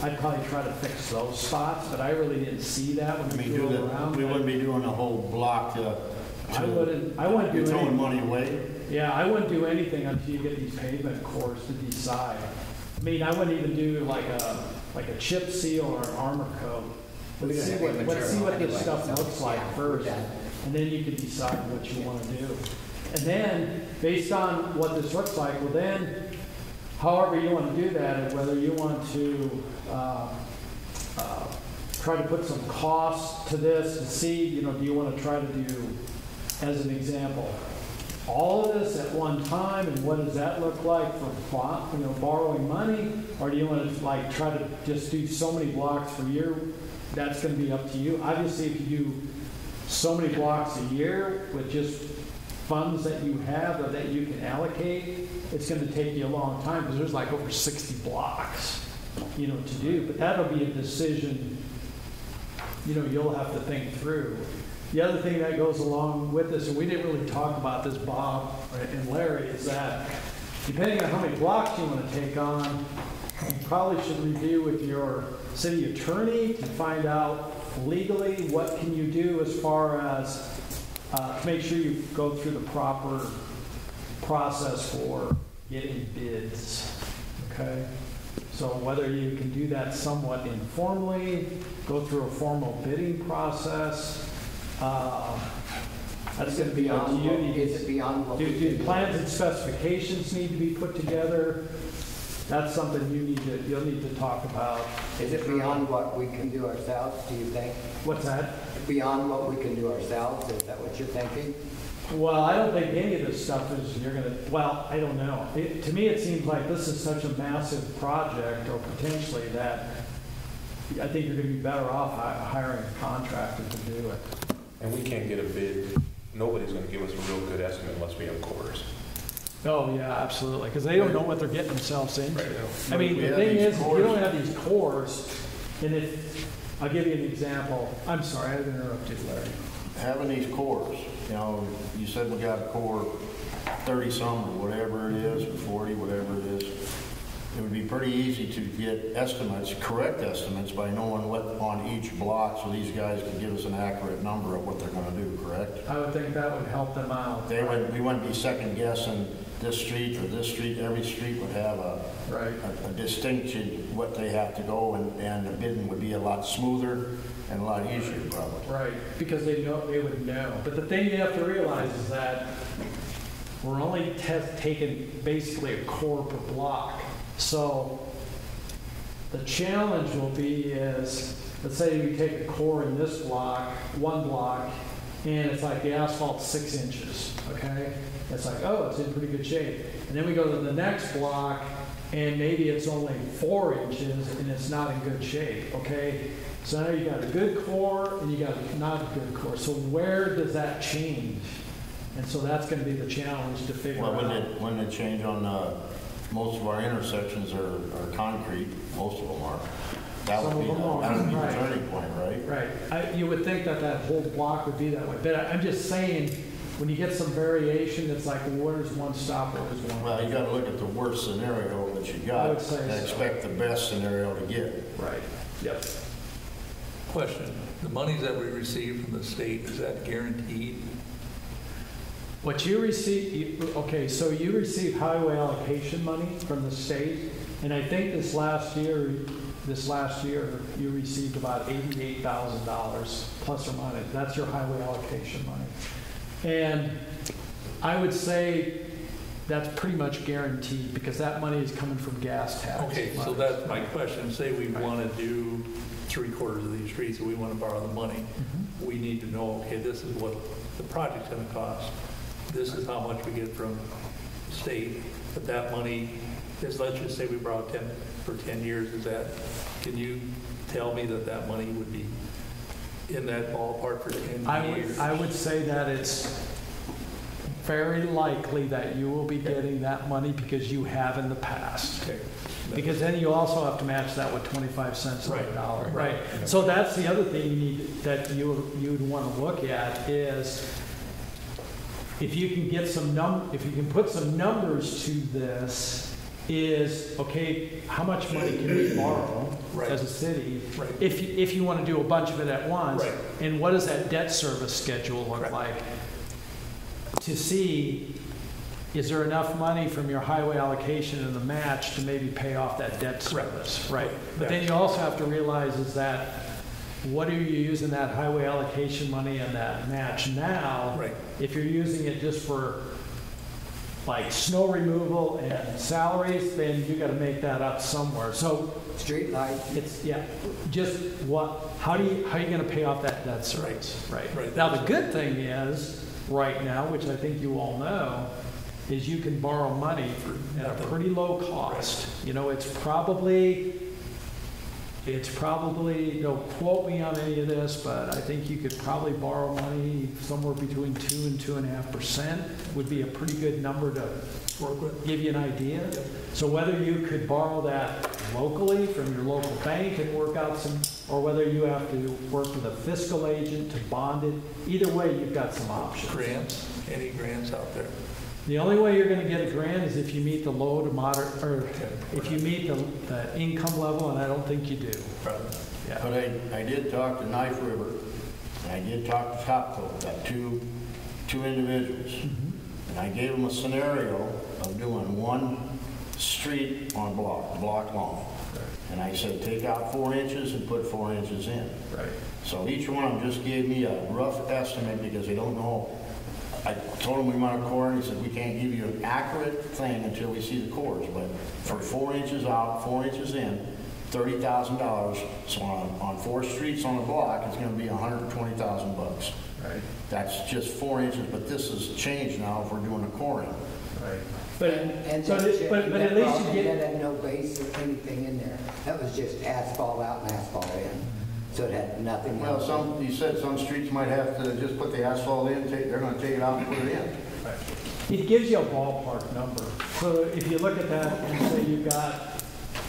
I'd probably try to fix those spots, but I really didn't see that when we drove around. We wouldn't be doing a whole block I wouldn't do anything. Throwing money away. Yeah, I wouldn't do anything until you get these pavement cores to decide. I mean, I wouldn't even do like a chip seal or an armor coat. Let's see what this stuff looks like first, and then you can decide what you want to do. And then, based on what this looks like, well then, however you want to do that, and whether you want to try to put some cost to this and see, you know, do you want to try to do, as an example, all of this at one time, and what does that look like for, you know, borrowing money, or do you want to like try to just do so many blocks per year? That's going to be up to you. Obviously, if you do so many blocks a year with just funds that you have or that you can allocate, it's going to take you a long time because there's like over 60 blocks, you know, to do. But that'll be a decision, you know, you'll have to think through. The other thing that goes along with this, and we didn't really talk about this, Bob and Larry, is that depending on how many blocks you want to take on, you probably should review with your city attorney to find out legally what can you do as far as to make sure you go through the proper process for getting bids, okay? So whether you can do that somewhat informally, go through a formal bidding process, that's going to be up to you. Is it beyond what do plans and specifications need to be put together? that's something you'll need to talk about. Is it beyond what we can do ourselves, do you think? What's that? Beyond what we can do ourselves, is that what you're thinking? Well, I don't think any of this stuff is, well, I don't know. To me, it seems like this is such a massive project, or potentially, that I think you're gonna be better off hiring a contractor to do it. And we can't get a bid, nobody's gonna give us a real good estimate unless we have cores. Oh, yeah, absolutely, because they don't know what they're getting themselves into. Right. I mean, We the have thing these is, if you cores. don't have these cores, and I'll give you an example. I'm sorry, I interrupted you, Larry. Having these cores, you know, you said we got a core 30-some or whatever it is, or 40, whatever it is. It would be pretty easy to get estimates, correct estimates, by knowing what on each block, so these guys could give us an accurate number of what they're gonna do, correct? I would think that would help them out. We wouldn't be second guessing this street or this street. Every street would have Right. a distinction, what they have to go, and the bidding would be a lot smoother and a lot easier, probably. Right, because they would know. But the thing you have to realize is that we're only taking basically a core per block. So the challenge will be is, let's say we take a core in this block, one block, and it's like the asphalt's 6 inches, okay? It's like, oh, it's in pretty good shape. And then we go to the next block, and maybe it's only 4 inches, and it's not in good shape, okay? So now you got a good core, and you got not a good core. So where does that change? And so that's going to be the challenge to figure Well, out. when they change on, most of our intersections are concrete, most of them are. That would be the Right. turning point, right? Right. You would think that whole block would be that way. But I'm just saying, when you get some variation, it's like, well, where's one stop, where's one? Well, you gotta look at the worst scenario that you I got would say and so. expect the best scenario to get. Right. Yep. Question, the monies that we receive from the state, is that guaranteed? What you receive, okay, so you receive highway allocation money from the state, and I think this last year, you received about $88,000 plus or minus. That's your highway allocation money. And I would say that's pretty much guaranteed, because that money is coming from gas tax. Okay, so that's my question. Say we want to do 3/4 of these streets and we want to borrow the money. Mhm. We need to know, okay, this is what the project's going to cost. This is how much we get from the state. But that money is, let's just say we borrow 10 for 10 years. Can you tell me that money would be in that ballpark for 10 years? I would say that it's very likely that you will be getting that money because you have in the past. Okay. Because then you also have to match that with 25 cents on the Right. dollar. Right. So that's the other thing that you'd want to look at is if you can get if you can put some numbers to this, is, okay, how much money can we borrow Right. as a city Right. if you want to do a bunch of it at once? Right. And what does that debt service schedule look Right. like? To see, is there enough money from your highway allocation and the match to maybe pay off that debt service? Right. But then you also have to realize is that, what are you using that highway allocation money and that match now? Right. If you're using it just for like snow removal and salaries, then you got to make that up somewhere. So Street light, it's, yeah, just how are you going to pay off that debt service? Right. Right. Now, the good thing is, right now, which I think you all know, is you can borrow money at a pretty low cost. You know, it's probably, don't quote me on any of this, but I think you could probably borrow money somewhere between 2 and 2.5% would be a pretty good number to Work with? give you an idea. So whether you could borrow that locally from your local bank and work out some, or whether you have to work with a fiscal agent to bond it, either way, you've got some options. Grants? Any grants out there? The only way you're going to get a grant is if you meet the low to moderate, or if you meet the income level, and I don't think you do. Yeah. But I did talk to Knife River, and I did talk to Topco, got two individuals. And I gave them a scenario of doing one street on block long. And I said, take out 4 inches and put 4 inches in. Right. So each one of them just gave me a rough estimate because they don't know I told him we want a core, and he said, we can't give you an accurate thing until we see the cores, but for 4 inches out, 4 inches in, $30,000, so on 4 streets on the block, it's gonna be $120,000. Right. That's just 4 inches, but this has changed now if we're doing the coring. Right. But, And so that- but at least you that get, had no base or anything in there. That was just asphalt out and asphalt in. So it had nothing Well, else. he said some streets might have to just put the asphalt in, they're gonna take it out and put it in. it gives you a ballpark number. So if you look at that and say you've got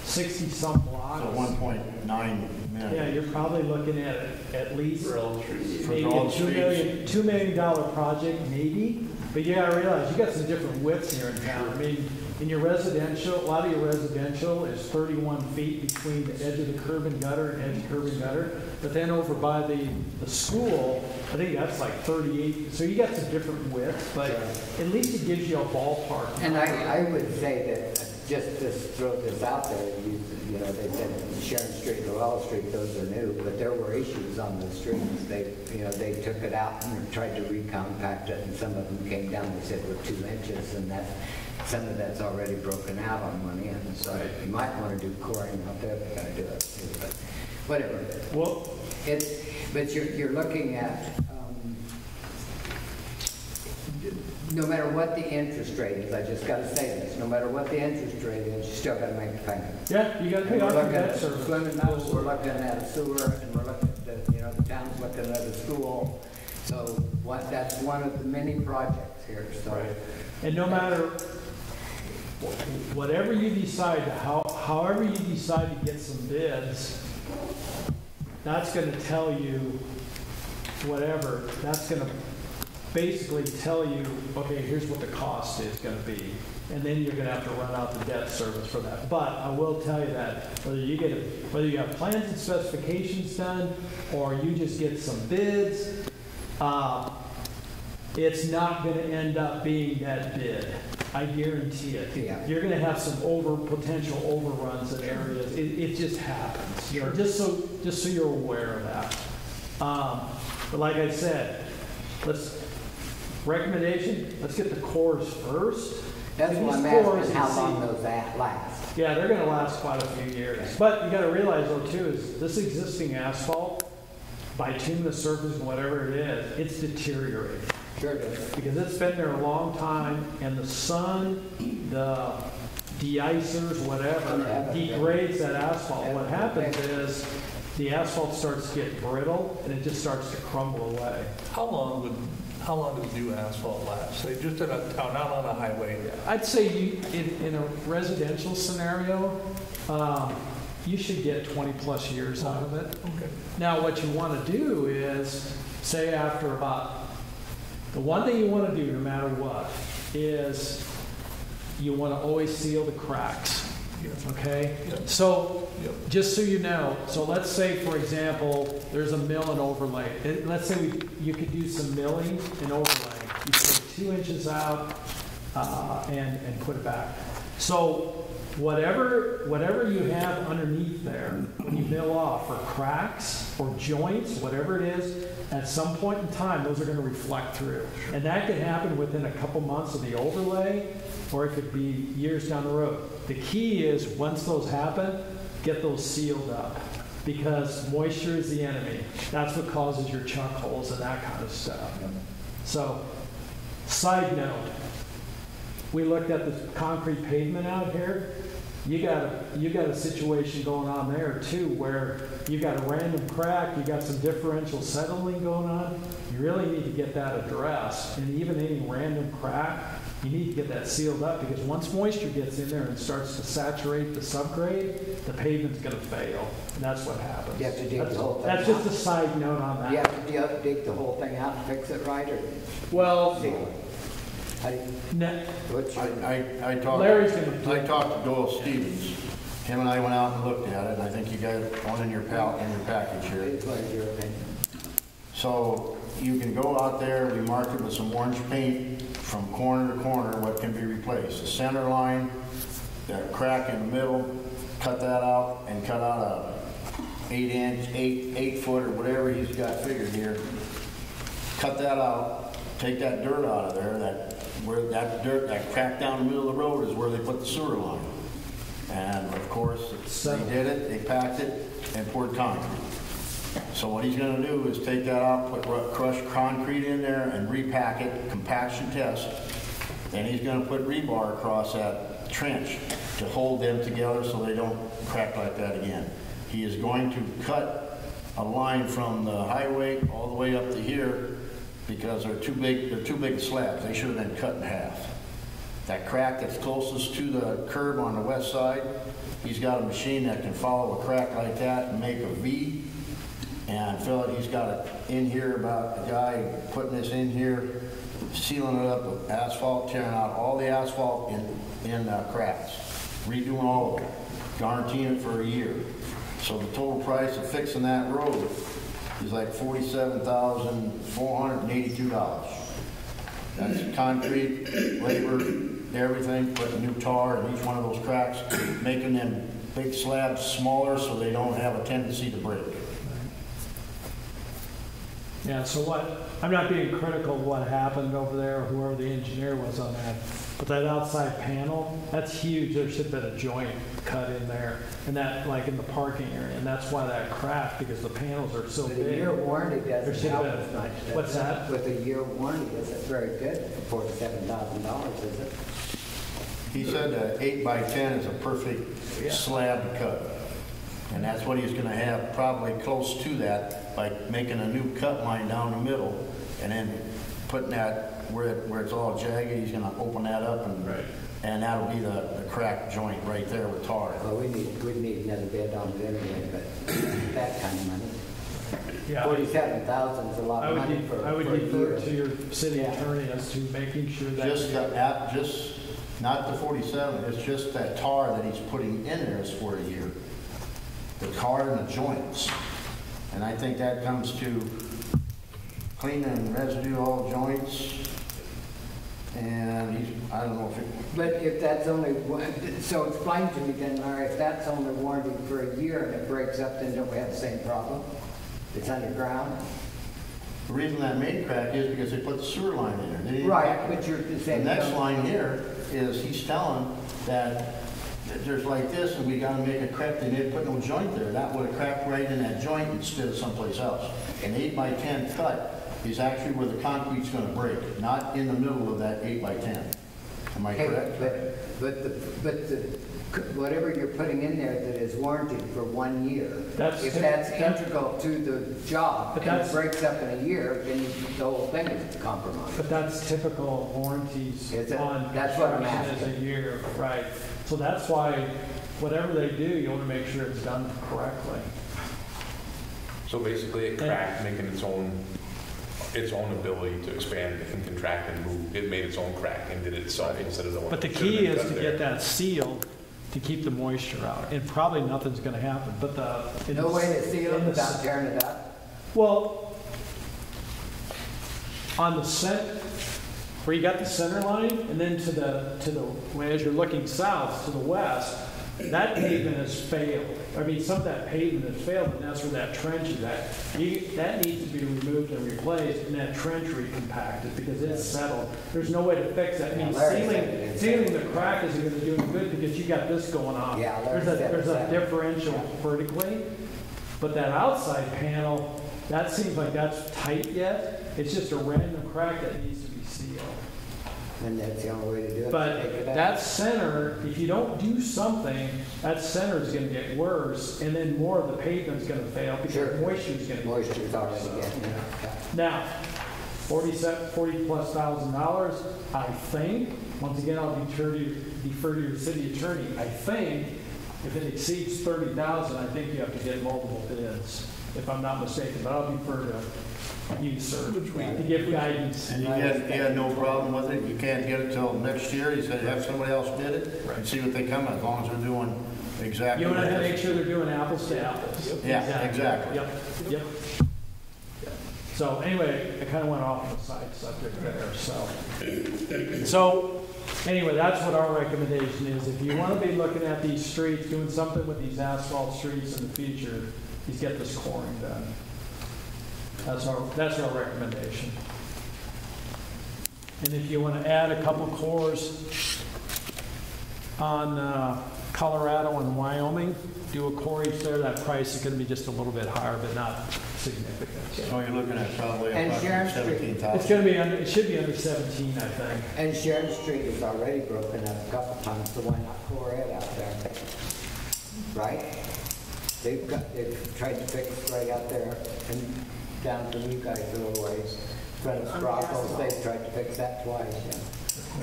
60-some blocks. So 1.9 million. Yeah, you're probably looking at least For all the streets. maybe all a the $2 million project, maybe. But you gotta realize, you got some different widths here in town. I mean, in your residential, a lot of your residential is 31 feet between the edge of the curb and gutter and edge of curb and gutter. But then over by the school, I think that's like 38. So you got some different widths, but at least it gives you a ballpark. And I would say that, just to throw this out there, you know, they said Sharon Street and Luella Street, those are new, but there were issues on the streets. They took it out and tried to recompact it, and some of them came down, they said were 2 inches, and that, some of that's already broken out on one end. So you might want to do coring out there, they gotta do it too, but whatever. Well, But you're looking at, no matter what the interest rate is, I just gotta say this, no matter what the interest rate is, you still gotta make the payment. yeah, you gotta pay And off we're your looking debt at service. swimming pools, we're looking at a sewer, and we're looking at the, you know, the town's looking at a school. So that's one of the many projects here, so. Right. And no matter, whatever you decide, however you decide to get some bids, that's gonna tell you, whatever, that's gonna basically tell you, okay, here's what the cost is gonna be. And then you're gonna have to run out the debt service for that. But I will tell you that whether you have plans and specifications done, or you just get some bids, it's not gonna end up being that bid. I guarantee it. Yeah. You're gonna have some potential overruns in areas. It just happens. You know, just so you're aware of that. But like I said, recommendation, let's get the cores first. That's And why I'm these cores asking how and long see- those last. Yeah, they're gonna last quite a few years. But you gotta realize though too, is this existing asphalt, bituminous surface and whatever it is, it's deteriorating. Sure does. Because it's been there a long time, and the sun, the de-icers, whatever, degrades that asphalt. What happens is, the asphalt starts to get brittle, and it just starts to crumble away. How long does new asphalt last? Say just in a town, not on a highway. I'd say in a residential scenario, you should get 20-plus years out of it. Okay. Now, what you want to do is, say after the one thing you want to do no matter what is you want to always seal the cracks, okay? Yep. So, Yep. just so you know, so let's say, for example, there's a mill and overlay. Let's say you could do some milling and overlay. You put 2 inches out and put it back. So, whatever you have underneath there, when you mill off, or cracks or joints, whatever it is, at some point in time, those are going to reflect through. And that can happen within a couple months of the overlay, or it could be years down the road. The key is, once those happen, get those sealed up, because moisture is the enemy. That's what causes your chuck holes and that kind of stuff. So, side note, we looked at the concrete pavement out here. You got a situation going on there too, where you got a random crack, you got some differential settling going on. You really need to get that addressed. And even any random crack, you need to get that sealed up, because once moisture gets in there and starts to saturate the subgrade, the pavement's going to fail. And that's what happens. You have to dig the whole thing That's just a side note on that. You have to dig the whole thing out and fix it right, or Well, seal it? How do you, what's your, I talked to Doyle Stevens. Him and I went out and looked at it, and I think you got one in your package here. what is your opinion? So you can go out there, we marked it with some orange paint from corner to corner, what can be replaced. The center line, that crack in the middle, cut that out and cut out a 8 foot or whatever he's got figured here. Cut that out, take that dirt out of there, where that dirt, that crack down the middle of the road is where they put the sewer line. And of course, they did it, they packed it, and poured concrete. So what he's gonna do is take that out, put crushed concrete in there and repack it, compaction test. And he's gonna put rebar across that trench to hold them together so they don't crack like that again. He is going to cut a line from the highway all the way up to here because they're too big slabs. They should have been cut in half. That crack that's closest to the curb on the west side, he's got a machine that can follow a crack like that and make a V and fill it. He's got it in here, about a guy putting this in here, sealing it up with asphalt, tearing out all the asphalt in cracks, redoing all of it, guaranteeing it for a year. So the total price of fixing that road is like $47,482. That's concrete, labor, everything, putting new tar in each one of those cracks, making them big slabs smaller so they don't have a tendency to break. Yeah, so I'm not being critical of what happened over there, or whoever the engineer was on that, but that outside panel, that's huge. There should have been a joint cut in there, and that, like in the parking area, and that's why that cracked, because the panels are so With big. a year warranty doesn't help been- as much. What's that? With a year warranty, isn't very good for $47,000, is it? He said that 8x10 is a perfect slab to cut. And that's what he's gonna have, probably close to that, by making a new cut line down the middle, and then putting that where it's all jagged, he's gonna open that up, and that'll be the crack joint right there with tar. Well, we need another bid on it anyway, but that kind of money. Yeah. 47,000 is a lot of money for I would for a defer year. to your city attorney as to making sure that. Just not the 47, it's just that tar that he's putting in there is for a year. The tar and the joints. And I think that comes to cleaning residue all joints. And I don't know if it. But if that's only one, so explain to me then, Larry, if that's only warranted for a year and it breaks up, then don't we have the same problem? It's underground? The reason that made crack is because they put the sewer line in there. They didn't Right, pack it. but you're The saying. next line here is he's telling that there's like this and we gotta make a crack, they didn't put no joint there. That would have cracked right in that joint instead of someplace else. An 8x10 cut is actually where the concrete's gonna break, not in the middle of that 8x10. Am I correct? But whatever you're putting in there that is warranted for 1 year, if that's integral to the job and it breaks up in a year, then the whole thing is compromised. But that's typical warranties on That's what I'm construction is a asking. year, right? So that's why whatever they do, you want to make sure it's done correctly. So basically it cracked, making its own ability to expand and contract and move. It made its own crack and did it itself instead of the one. But the key is to get that sealed to keep the moisture out, and probably nothing's going to happen. But No way to seal it without tearing it up? Well, on the where you got the center line, and then to the as you're looking south to the west, that pavement has failed. I mean, some of that pavement has failed, and that's where that trench is at. That needs to be removed and replaced, and that trench recompacted because it's settled. There's no way to fix that. I mean, sealing the crack isn't going to do any good because you got this going on. Yeah, there's a differential vertically, but that outside panel, that seems like that's tight yet. It's just a random crack that needs to be sealed. And that's the only way to do it. But that center, if you don't do something, that center is going to get worse, and then more of the pavement's going to fail because moisture is going to. Moisture's already getting in. Now, $40,000+, I think. Once again, I'll defer to your city attorney. I think if it exceeds $30,000, I think you have to get multiple bids, if I'm not mistaken. But I'll defer to you, sir, to give guidance. And you had no problem with it? You can't get it till next year? You said have somebody else bid it and see what they come at, as long as they're doing exactly. You want to make sure they're doing apples to apples. Yeah, exactly. Yep. So anyway, I kind of went off on a side subject there. So anyway, that's what our recommendation is. If you want to be looking at these streets, doing something with these asphalt streets in the future, is get this coring done. That's our recommendation. And if you want to add a couple cores on Colorado and Wyoming, do a core each there, that price is going to be just a little bit higher, but not significant. So you're looking at probably And Sharon approximately Street. It's 17,000. going to be under, it should be under 17, I think. And Sharon Street is already broken up a couple times, so why not core it out there? Right? They've tried to fix right out there and down from you guys a little ways. Front of Sprockles, they've tried to fix that twice, yeah.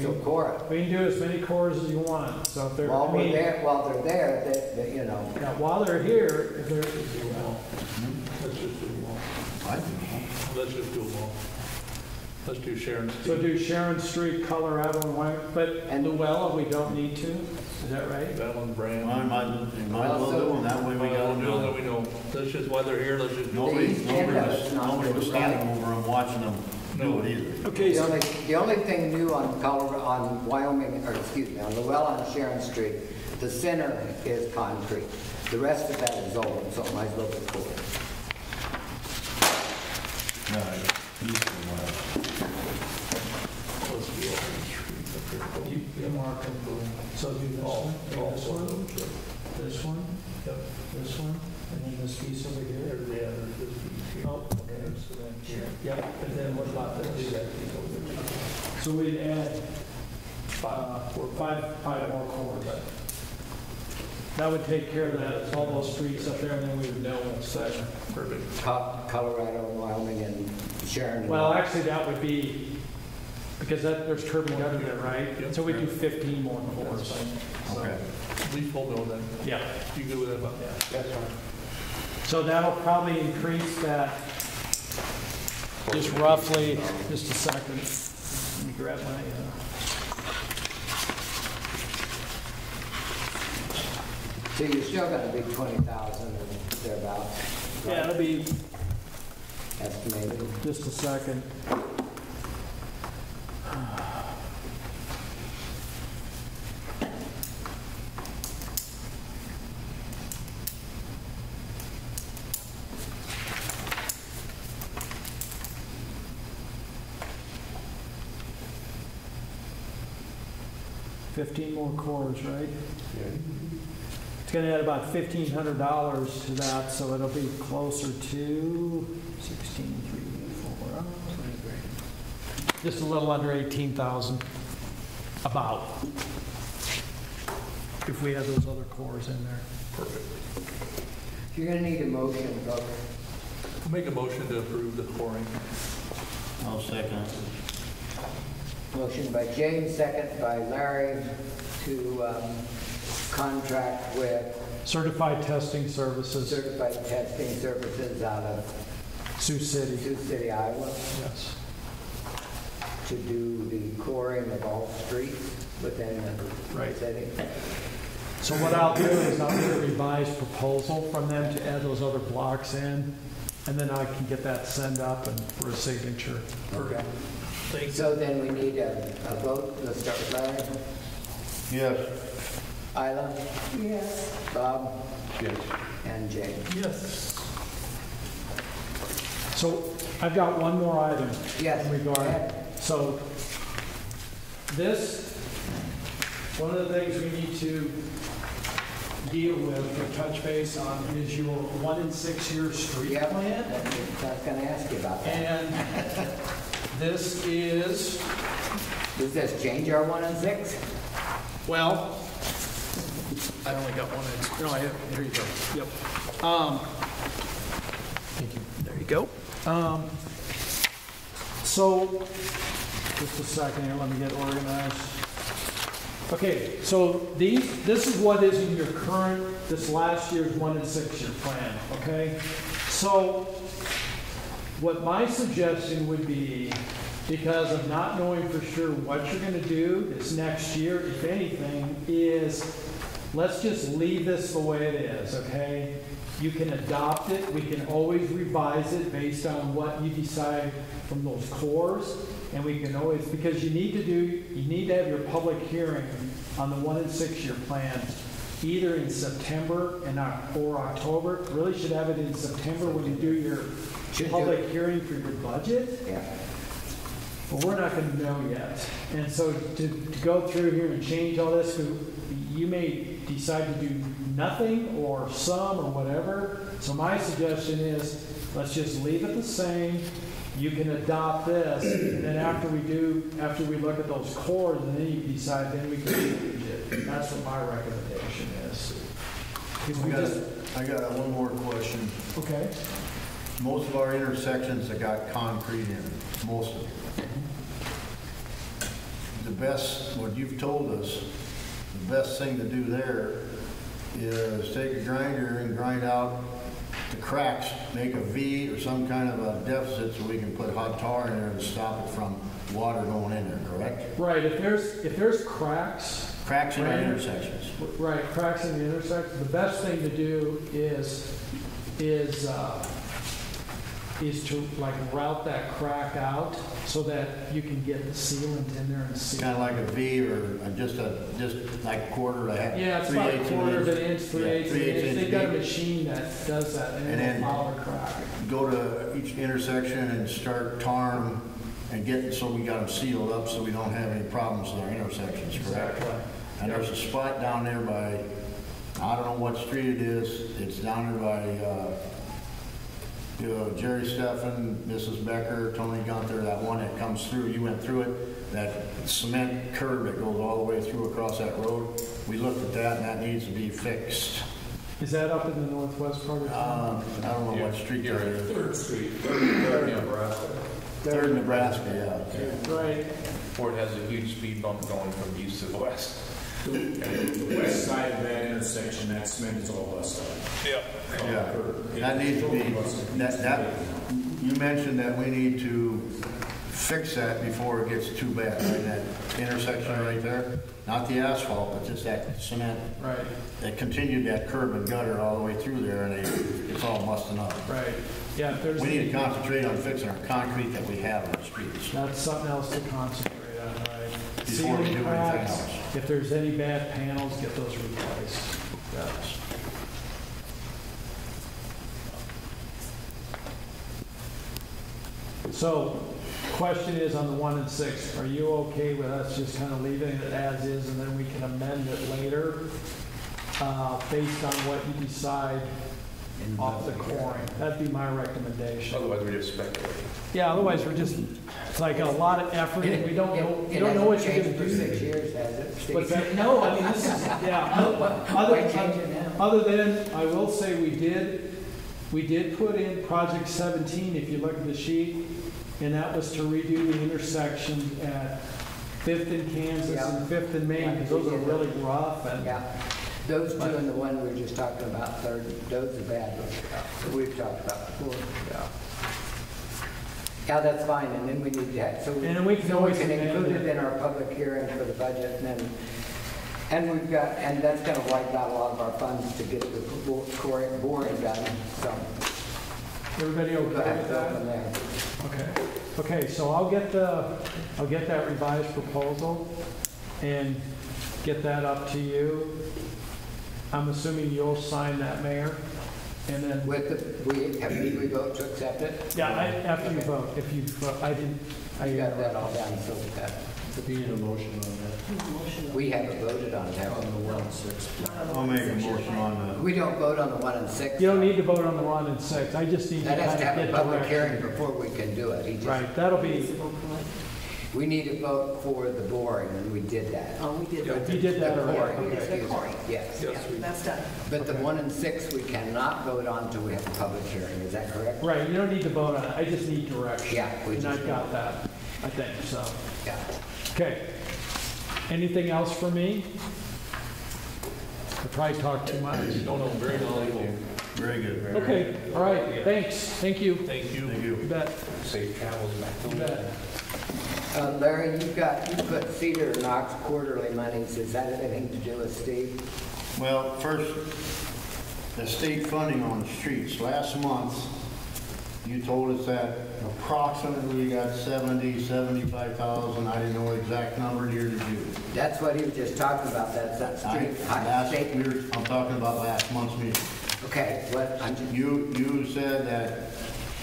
So core it. We can do as many cores as you want, so if they're, While I mean, they're there, they, you know. now, while they're here, if they're, Let's just do them all. Let's just do them all. Let's do Sharon Street. so do Sharon Street, Colorado, and Wyoming, but And- Luella, we don't need to, is that right? That one's brand. Well, you might as well do them, that way we got We'll do it, them. we know. Let's just, while they're here, let's just do it. Nobody was standing over them watching them do it either. Okay, so The only thing new on Colorado, on Wyoming, or excuse me, on Llewellyn and Sharon Street, the center is concrete. The rest of that is old, so it might as well be core. No, east and west. Let's do all the streets up here. you mark them, so do this All, one, this one, this one, Yep. this one, and then this piece over here. Yeah, there's this piece here. Oh, okay, so then here, yep, and then what about Do this? that piece over there. So we'd add five more cores. That would take care of that, all those streets up there, and then we would know what's there. Perfect. Colorado, Wyoming, and Sharon. Well, actually, that would be, because there's curb and gutter there, right? Yep. So we do 15 more cores. So, Okay. At least we'll know then. yeah. You good with that, Bob? Yeah. That's right. So that'll probably increase that just roughly, just a second. Let me grab my, So you're still gonna be 20,000 or thereabouts? yeah, it'll be Estimated. just a second. $15 more cores, right? It's gonna add about $1,500 to that, so it'll be closer to 16, 3, 4, just a little under 18,000, about, if we had those other cores in there. Perfect. You're gonna need a motion, vote. We'll make a motion to approve the coring. I'll second. Motion by James, second by Larry to contract with Certified testing services, certified testing services out of Sioux City. Sioux City, Iowa, Yes. to do the coring of all streets within the Right. city. So what I'll do is I'll get a revised proposal from them to add those other blocks in, and then I can get that sent up and for a signature. Okay. Thanks. So then we need a vote. Let's start with Larry. Yes. Isla, Yes. Bob, Yes. and James. Yes. So I've got one more item. Yes. In regard, go ahead. so this, one of the things we need to deal with or touch base on is your 1 and 6 year street Yep. plan. I was gonna ask you about that. And this is, Does this change our 1 and 6? well, I only got one. No, I have, here you go. Yep. Thank you. There you go. So, just a second here, let me get organized. Okay, so this is what is in your current, this last year's 1 and 6 year plan, okay? So, what my suggestion would be, because of not knowing for sure what you're gonna do this next year, if anything, is let's just leave this the way it is, okay? You can adopt it, we can always revise it based on what you decide from those cores, and we can always, because you need to have your public hearing on the 1 and 6 year plan either in September or October. Really should have it in September when you do your public hearing for your budget. Yeah. But we're not going to know yet. And so to go through here and change all this, you may decide to do nothing or some or whatever. So my suggestion is, let's just leave it the same. You can adopt this, and then after we look at those cores, and then you can decide, then we can change it. That's what my recommendation is. I got one more question. Okay. Most of our intersections have got concrete in it, most of them. The best, what you've told us, the best thing to do there is take a grinder and grind out the cracks, make a V or some kind of a deficit so we can put hot tar in there to stop it from water going in there, correct? Right, if there's cracks. Cracks in our intersections. Right, cracks in the intersections. The best thing to do is to like route that crack out so that you can get the sealant in there and seal. Kind of like a V or just like a quarter of a. Yeah, it's about a quarter of an inch, 3/8 of an inch. They've got a machine that does that, and then follow the crack. Go to each intersection and start tarring them and getting so we got them sealed up so we don't have any problems with our intersections, correct? Exactly. And there's a spot down there by, I don't know what street it is. It's down there by Jerry Steffen, Mrs. Becker, Tony Gunther, that one that comes through. You went through it, that cement curb that goes all the way through across that road. We looked at that, and that needs to be fixed. Is that up in the northwest part of town? I don't know what street that is. 3rd Street. 3rd Nebraska. 3rd Nebraska, yeah. Right. Or it has a huge speed bump going from east to west. The west side of that intersection, that cement is all west side. Yeah, that needs to be, you mentioned that we need to fix that before it gets too bad, right? That intersection right there, not the asphalt, but just that cement. Right. That continued that curb and gutter all the way through there, and it's all busting up. Right. Yeah, if there's we need to concentrate on fixing our concrete that we have on the streets. That's something else to concentrate on, right? Before we do anything else. If there's any bad panels, get those replaced. Yes. So, question is on the 1 and 6, are you okay with us just kind of leaving it as is and then we can amend it later based on what you decide off the coring? That'd be my recommendation. Otherwise, we're just speculating. Yeah, otherwise we're just, it's like a lot of effort and we don't know, you don't know what you're going to do. For 6 years, has it? What's that? No, I mean, this is, yeah. Other than, I will say we did put in project 17, if you look at the sheet, and that was to redo the intersection at 5th and Kansas and 5th and Main, because those are really rough. And those two and the one we were just talking about, 3rd, those are bad ones that we've talked about before. Yeah, that's fine, and then we need that. So we can include it in our public hearing for the budget, and we've got, and that's going to wipe out a lot of our funds to get the boring done. So everybody okay with that? Okay. Okay, so I'll get that revised proposal and get that up to you. I'm assuming you'll sign that, Mayor, and then did we vote to accept it? Yeah, after you vote. If you vote, I got that all down. So that. We need a motion on that. We haven't voted on that. On the 1 and 6. I'll make a motion on the. We don't vote on the 1 and 6. You don't need to vote on the 1 and 6. I just need that to has kind to of have get a public direction. hearing before we can do it. Right, that'll be. We need to vote for the boring, and we did that. Oh, we did that. You did that already. Okay. The coring. Yes. That's done. But the 1 and 6 we cannot vote on until we have a public hearing. Is that correct? Right. You don't need to vote on it. I just need direction. Yeah, and I've got that. I think so. Yeah. Okay. Anything else for me? I probably talked too much. No, very knowledgeable. Very good. Okay. All right. Thanks. Thank you. Thank you. Thank you. You bet. Safe travels back to You bet. Larry, you put Cedar Knox quarterly monies. Does that have anything to do with Steve? Well, first, the state funding on the streets. Last month, you told us that approximately we got 75,000. I didn't know the exact number, neither did you. That's what he was just talking about. That's that state. I'm talking about last month's meeting. Okay. What? You said that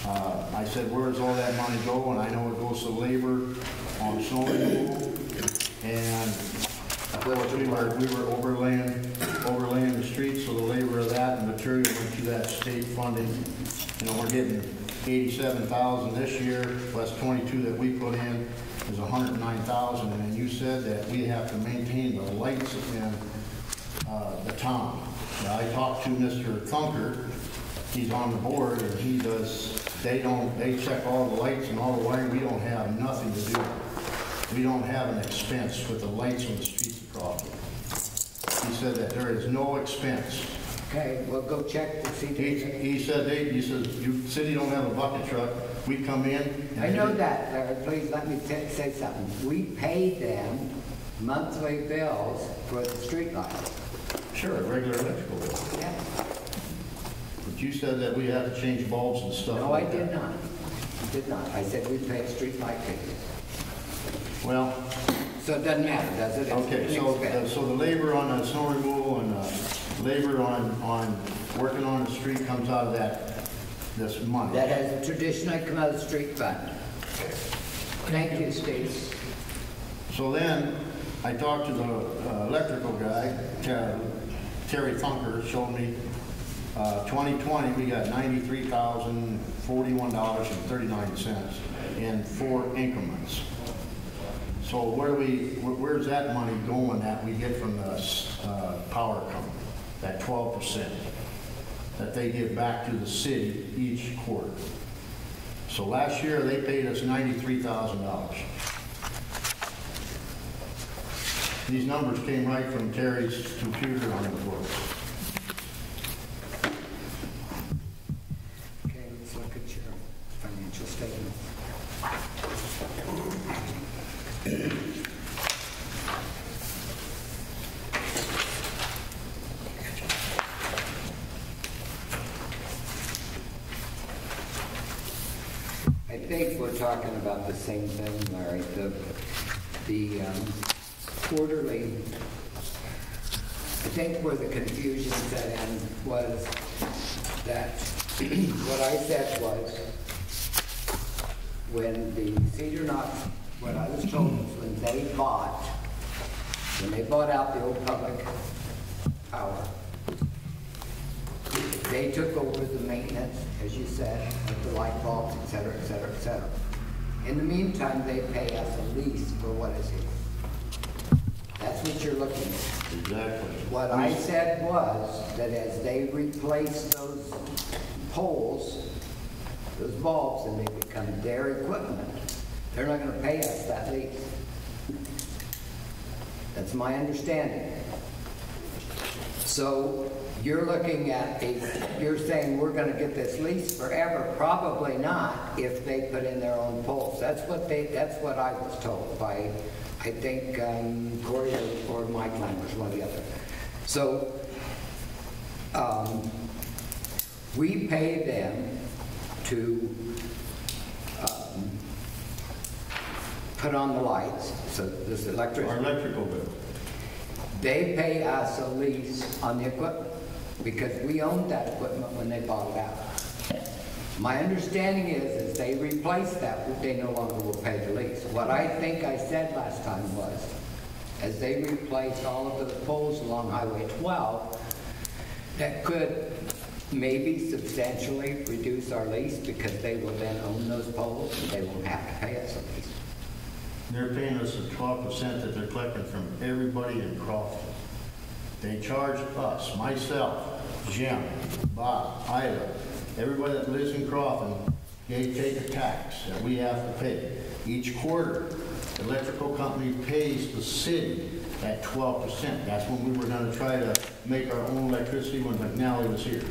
I said, where does all that money go? And I know it goes to labor on snow removal, and we were overlaying the streets, so the labor of that and material went to that state funding. You know, we're getting 87,000 this year, plus 22 that we put in is 109,000. And then you said that we have to maintain the lights in the town. Now, I talked to Mr. Thunker. He's on the board, and he does. They check all the lights and all the wiring. We don't have nothing to do. We don't have an expense with the lights on the streets of Crofton. He said that there is no expense. Okay, we'll go check to see. He said, you city don't have a bucket truck. We come in. I know that, Larry. Please let me say something. We pay them monthly bills for the street lights. Sure, a regular electrical bill. Yeah. But you said that we have to change bulbs and stuff. No, like I did that. not. I did not. I said we pay a street light fee. Well. So it doesn't matter, does it? Okay, so the labor on the snow removal and labor on working on the street comes out of this money. That has traditionally come out of the street fund. Thank you, Steve. So then, I talked to the electrical guy, Terry Funker, showed me 2020, we got $93,041.39 in 4 increments. So where's that money going that we get from the power company, that 12% that they give back to the city each quarter? So last year they paid us $93,000. These numbers came right from Terry's computer on the books. Okay, let's look at your financial statement. I think we're talking about the same thing, Larry. The quarterly, I think where the confusion set in was that what I said was when the Cedar Knox, what I was told was when they bought out the old public power, they took over the maintenance, as you said, of the light bulbs, et cetera, et cetera, et cetera. In the meantime, they pay us a lease for what is here. That's what you're looking at. Exactly. What I said was that as they replace those poles, those bulbs, and they become their equipment, they're not going to pay us that lease. That's my understanding. So you're looking at you're saying we're going to get this lease forever. Probably not if they put in their own poles. That's what I was told by, I think, Corey or Mike Lammers, one or the other. So we pay them to put on the lights, so this electricity. Our electrical bill. They pay us a lease on the equipment because we owned that equipment when they bought it out. My understanding is they replace that, they no longer will pay the lease. What I think I said last time was, as they replace all of the poles along Highway 12, that could maybe substantially reduce our lease because they will then own those poles and they won't have to pay us a lease. They're paying us the 12% that they're collecting from everybody in Crofton. They charge us, myself, Jim, Bob, Ida, everybody that lives in Crofton, they take a tax that we have to pay. Each quarter, the electrical company pays the city at 12%. That's when we were going to try to make our own electricity when McNally was here.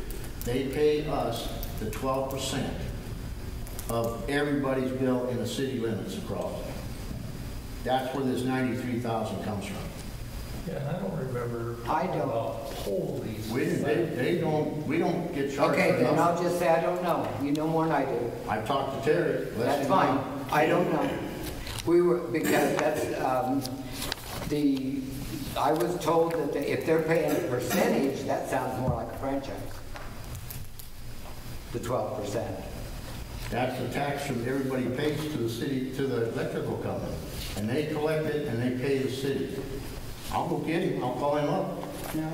They pay us the 12% of everybody's bill in the city limits of Crofton. That's where this 93,000 comes from. Yeah, I don't remember. I don't. Holy. We don't get charged. Okay, for then nothing. I'll just say I don't know. You know more than I do. I've talked to Terry. That's fine. I don't know. Because that's I was told that if they're paying a percentage, that sounds more like a franchise. The 12%. That's the tax from everybody pays to the city, to the electrical company. And they collect it and they pay the city. I'll go get him, I'll call him up. No,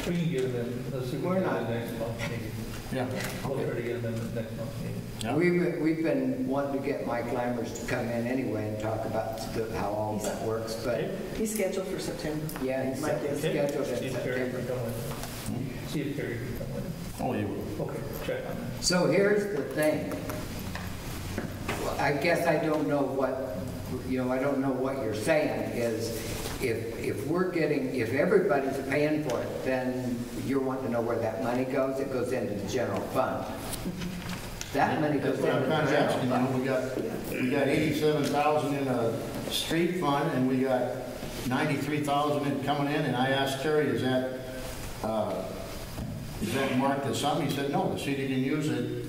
We can get them in, let's see if we We're can not. get it next month's meeting. Yeah. We'll try to get them in the next month's meeting. Yeah. We've been wanting to get Mike Lammers to come in anyway and talk about how all that works, but he's scheduled for September. yeah, he's Mike is. scheduled See in if Terry September. can come in. See if Terry can come in. Oh, you will. Okay, check on that. So here's the thing. Well, I guess I don't know what, I don't know what you're saying is if we're getting, if everybody's paying for it, then you're wanting to know where that money goes. It goes into the general fund. That money goes That's into what I'm the kind of general asking, fund. we got 87,000 in a street fund, and we got 93,000 coming in, and I asked Terry, is that marked as something? He said, no, the city can use it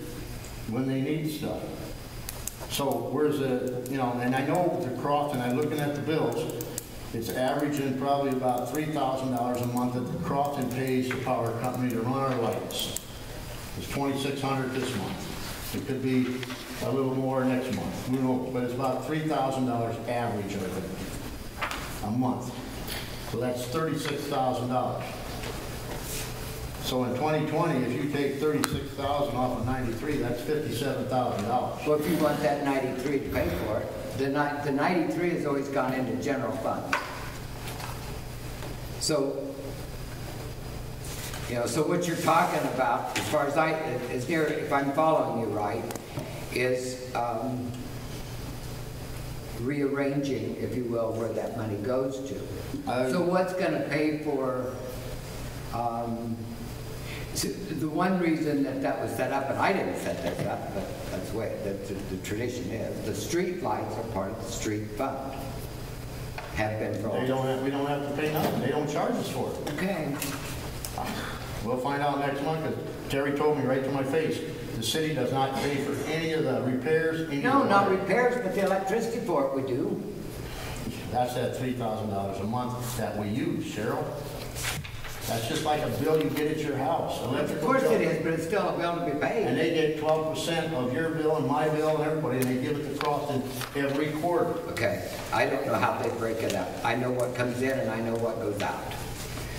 when they need stuff. So where's the, and I know the Crofton, I'm looking at the bills, it's averaging probably about $3,000 a month that the Crofton pays the power company to run our lights. It's $2,600 this month. It could be a little more next month. We don't know, but it's about $3,000 average, I think, a month. So that's $36,000. So in 2020, if you take 36,000 off of 93, that's $57,000. Well, if you want that 93 to pay for it, the 93 has always gone into general fund. So, so what you're talking about, as far as if I'm following you right, is rearranging, if you will, where that money goes to. So what's going to pay for? So the one reason that was set up, and I didn't set this up, but that's the way the tradition is, the street lights are part of the street fund. Have been for all. We don't have to pay nothing. They don't charge us for it. Okay. We'll find out next month, because Terry told me right to my face, the city does not pay for any of the repairs. No, not repairs, but the electricity for it we do. That's that $3,000 a month that we use, Cheryl. That's just like a bill you get at your house. Of course it is, but it's still a bill to be paid. And they get 12% of your bill and my bill and everybody, and they give it to Crofton every quarter. Okay, I don't know how they break it up. I know what comes in and I know what goes out.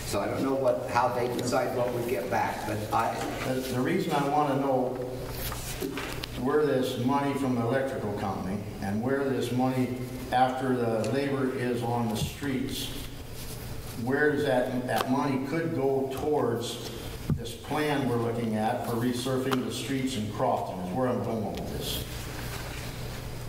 So I don't know how they decide what we get back, but The reason I want to know where this money from the electrical company and where this money after the labor is on the streets, where does that money could go towards this plan we're looking at for resurfacing the streets in Crofton is where I'm going with this.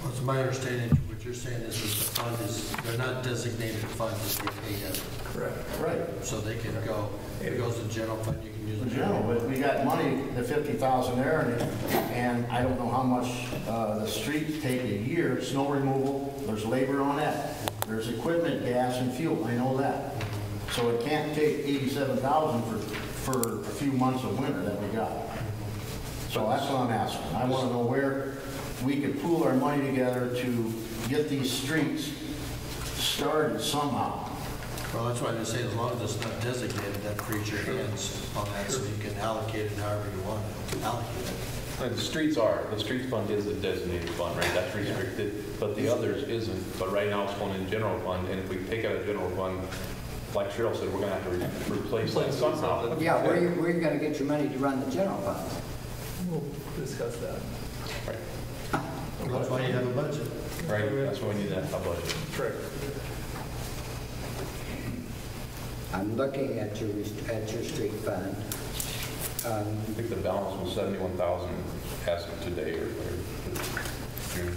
Well, it's my understanding, what you're saying is that the fund is, they're not designated funds that they pay out. Correct. Right. So they can go, if it goes to general fund, you can use the General, but we got money, the 50,000 there, and I don't know how much the streets take a year. Snow removal, there's labor on that. There's equipment, gas, and fuel. I know that. So it can't take 87,000 for a few months of winter that we got. So that's what I'm asking. I want to know where we could pool our money together to get these streets started somehow. Well, that's why I just say, as long as it's not designated, that frees your hands on that, so you can allocate it however you want to allocate it. And the streets fund is a designated fund, right? That's restricted, but the others isn't. But right now it's going in general fund, and if we take out a general fund, like Cheryl said, we're going to have to replace that somehow. yeah, where are you going to get your money to run the general fund? We'll discuss that. Right. Well, that's why you have a budget. Right, that's why we need that budget. Correct. I'm looking at your street fund. I think the balance was 71,000 as of today or June.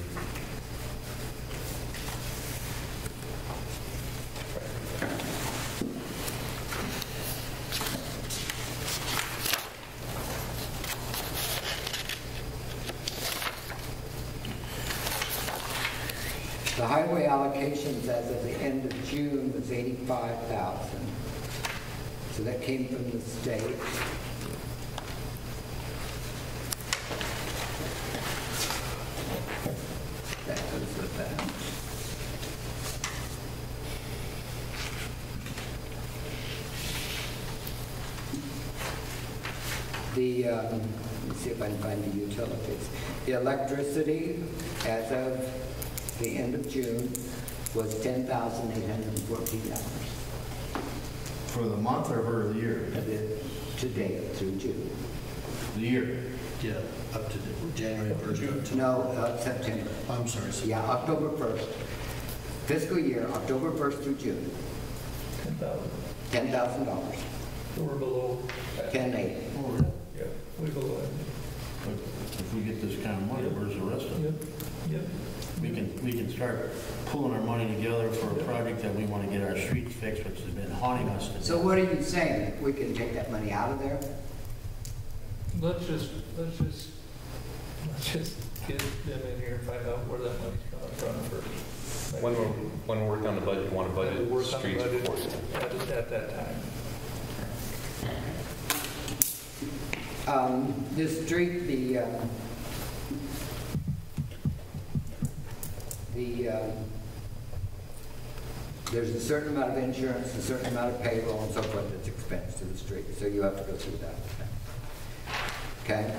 The highway allocations as of the end of June was 85,000. So that came from the state. That was with that. let me see if I can find the utilities. The electricity as of the end of June was $10,814 For the month or for the year? to date through June. The year. Yeah, up to January 1st. until- No, September. I'm sorry. Yeah, October 1st. Fiscal year, October 1st through June, 10,000. $10,000. So we're below. 10,800. Oh, really? Yeah, way below that. But if we get this kind of money, where's the rest of it? Yep. We can start pulling our money together for a project that we want to get our streets fixed, which has been haunting us. So what are you saying? We can take that money out of there? Let's just get them in here and find out where that money's coming from first. When we work on the budget, you want to budget Work on the streets budget before. at that time. This street, there's a certain amount of insurance, a certain amount of payroll and so forth that's expense to the street, so you have to go through that. Okay?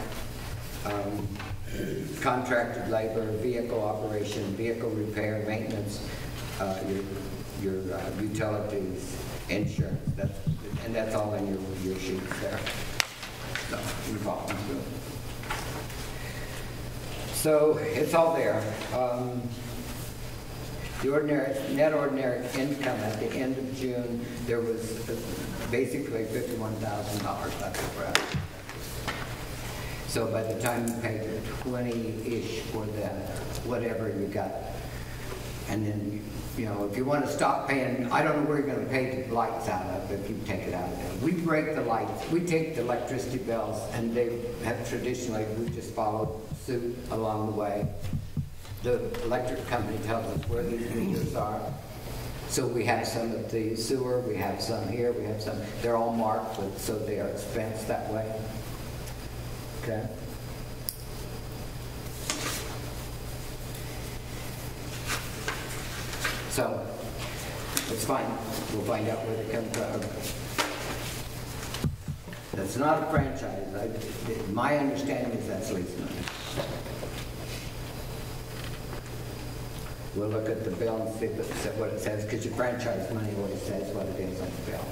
Contracted labor, vehicle operation, vehicle repair, maintenance, your utilities, insurance, and that's all in your sheets there. So, we've all been through it. So, it's all there. The net ordinary income at the end of June, there was basically $51,000. That's what we're at. So by the time you pay 20-ish for the whatever you got, and then if you want to stop paying, I don't know where you're going to pay the lights out of if you take it out of there. We break the lights, we take the electricity bills, and they have traditionally, we just followed suit along the way. The electric company tells us where these meters are. So we have some at the sewer, we have some here, we have some, they're all marked, so they are expensed that way. Okay? So, it's fine. We'll find out where they come from. That's not a franchise. My understanding is that's lease money. We'll look at the bill and see what it says, because your franchise money always says what it is on the bill.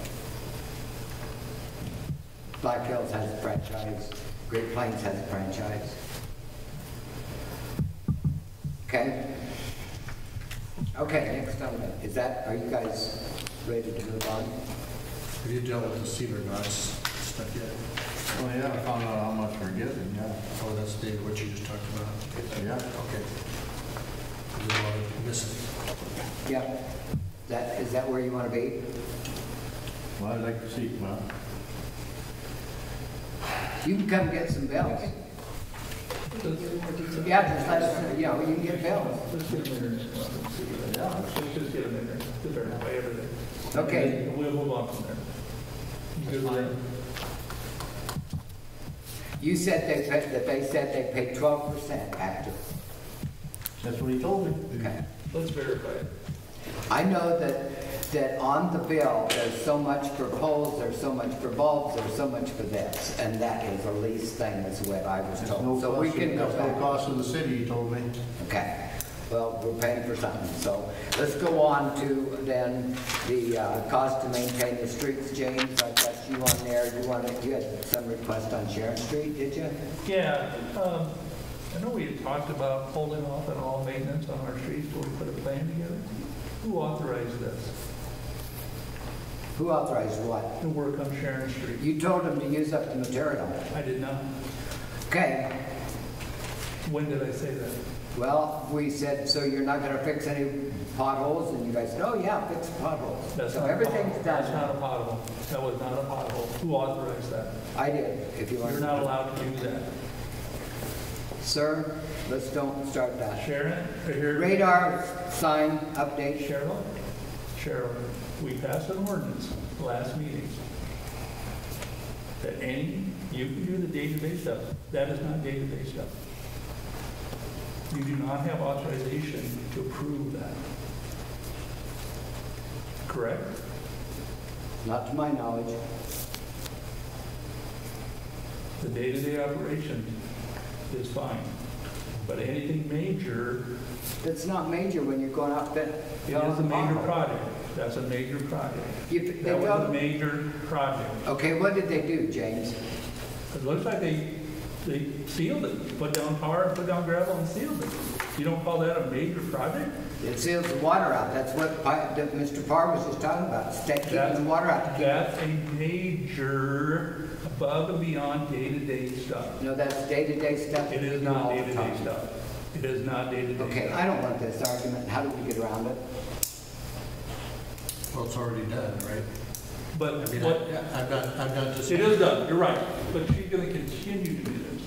Black Hills has a franchise. Great Plains has a franchise. Okay? Okay, next on the, are you guys ready to move on? Have you dealt with the Cedar Knots stuff yet? Oh, yeah, I found out how much we're getting, yeah. Oh, that's what you just talked about? Yeah. Okay. There's a lot of missing. Yeah. Is that where you want to be? Well, I'd like to see, well. You can come get some bills. Yeah, just let us know, you can get bills. Let's get them in there. Yeah, let's just get them in there. To verify everything. Okay. We'll move on from there. You good with that? You said they said they paid 12% after. That's what he told me. Okay. Let's verify it. I know that on the bill, there's so much for poles, there's so much for bulbs, there's so much for this, and that is a lease thing, is what I was told. So we can go That's no back. cost of the city, he told me. Okay. Well, we're paying for something. So let's go on to then the cost to maintain the streets. James, I've got you on there. You had some request on Sharon Street, did you? Yeah. I know we had talked about holding off on all maintenance on our streets till we put a plan together. Who authorized this? Who authorized what? The work on Sharon Street. You told them to use up the material. I did not. Okay. When did I say that? Well, we said, so you're not going to fix any potholes? And you guys said, oh yeah, fix the potholes. That's So not a everything's pothole. done. That's not a pothole. That was not a pothole. Who authorized that? I did, if you want. You're not allowed to do that. Sir, let's don't start that. Sharon, here. Radar sign update. Cheryl, we passed an ordinance last meeting that you can do the day-to-day stuff. That is not day-to-day stuff. You do not have authorization to approve that. Correct? Not to my knowledge. The day-to-day operation is fine. But anything major, It's not major when you're going out there. it is a major project. That's a major project. That was a major project. Okay, what did they do, James? It looks like they sealed it, put down tar, put down gravel and sealed it. You don't call that a major project? It seals the water out. That's what that Mr. Parr was just talking about. Keeping the water out. That's a major above and beyond day-to-day stuff. No, that's day-to-day stuff. It is not day-to-day stuff. It is not day-to-day. Okay, I don't want this argument. How do we get around it? Well, it's already done, right? But I mean, what, I'm not just. it is done, you're right, but she's gonna continue to do this.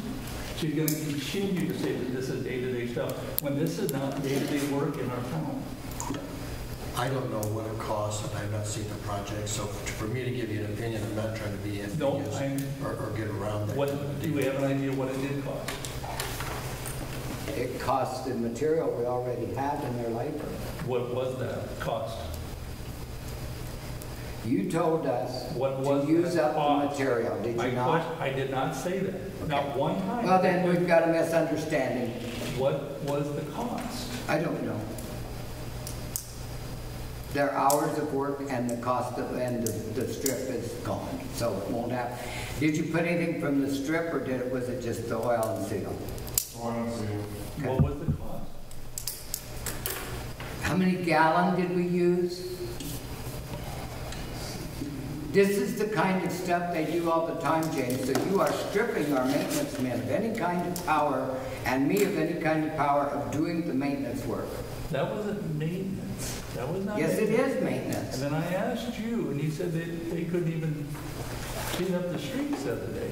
She's gonna continue to say that this is day-to-day stuff, when this is not day-to-day work in our town. I don't know what it costs, and I've not seen the project, so for me to give you an opinion, I'm not trying to be ambiguous or get around that. What, do we have an idea what it did cost? It costs the material we already have in their labor. What was that cost? You told us What was to use that up the cost? material, did you not? I did not say that, not one time. Well, then we've got a misunderstanding. What was the cost? I don't know. Their hours of work and the cost of, and the strip is gone, so it won't have. Did you put anything from the strip, or was it just the oil and seal? Oil and seal. Okay. What was the cost? How many gallon did we use? This is the kind of stuff they do all the time, James. So you are stripping our maintenance men of any kind of power, and me of any kind of power of doing the maintenance work. That wasn't maintenance. That was not Yes, it maintenance. is maintenance. And then I asked you, and you said they couldn't even clean up the streets the other day.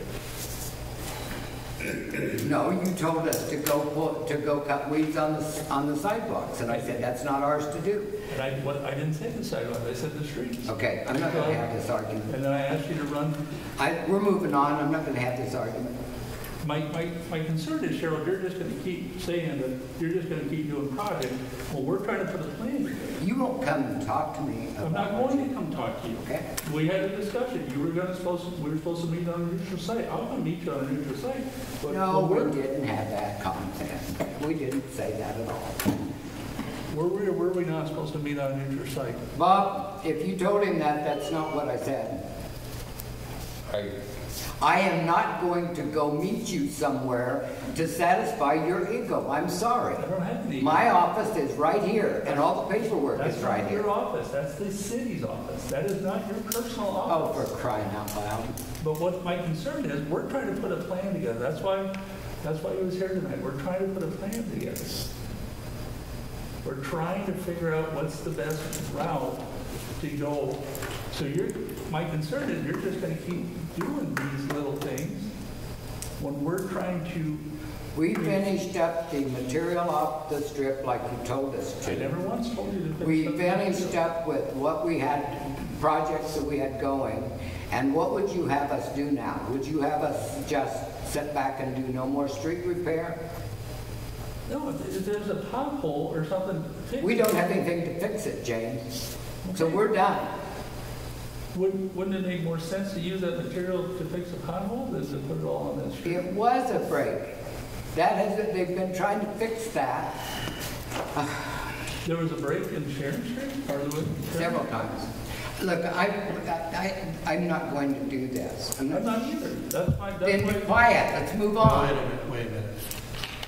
No, you told us to go cut weeds on the sidewalks, and I said that's not ours to do. And I didn't say the sidewalk, I said the streets. Okay, I'm not going to have this argument. And then I asked you to run. We're moving on. I'm not going to have this argument. My concern is, Cheryl, you're just going to keep saying that you're just going to keep doing projects. Well, we're trying to put a plan together. You won't come and talk to me. I'm not going to come talk to you. Okay. We had a discussion. We were supposed to meet on a neutral site. I'll come meet you on a neutral site. But No, we didn't have that content. We didn't say that at all. Were we not supposed to meet on a neutral site? Bob, if you told him that, that's not what I said. I am not going to go meet you somewhere to satisfy your ego. I'm sorry. I don't have an ego. My office is right here, and all the paperwork That's is right not here. your office. That's the city's office. That is not your personal Oh, office. for crying out loud. But what my concern is, we're trying to put a plan together. That's why he was here tonight. We're trying to put a plan together. We're trying to figure out what's the best route to go. So my concern is you're just going to keep doing these little things when we're trying to. We finished up the material off the strip like you told us I to. never once told you to fix We something. finished up with what we had, projects that we had going. And what would you have us do now? Would you have us just sit back and do no more street repair? No, if there's a pothole or something. fix We it. don't have anything to fix it, James. So we're done. Wouldn't it make more sense to use that material to fix a pothole than to put it all on that street? It was a break. They've been trying to fix that There was a break in Sharon Street? Or there was- several times. Look, I'm not going to do this. I'm not either. That's fine. Then be quiet. Let's move on. Wait a minute.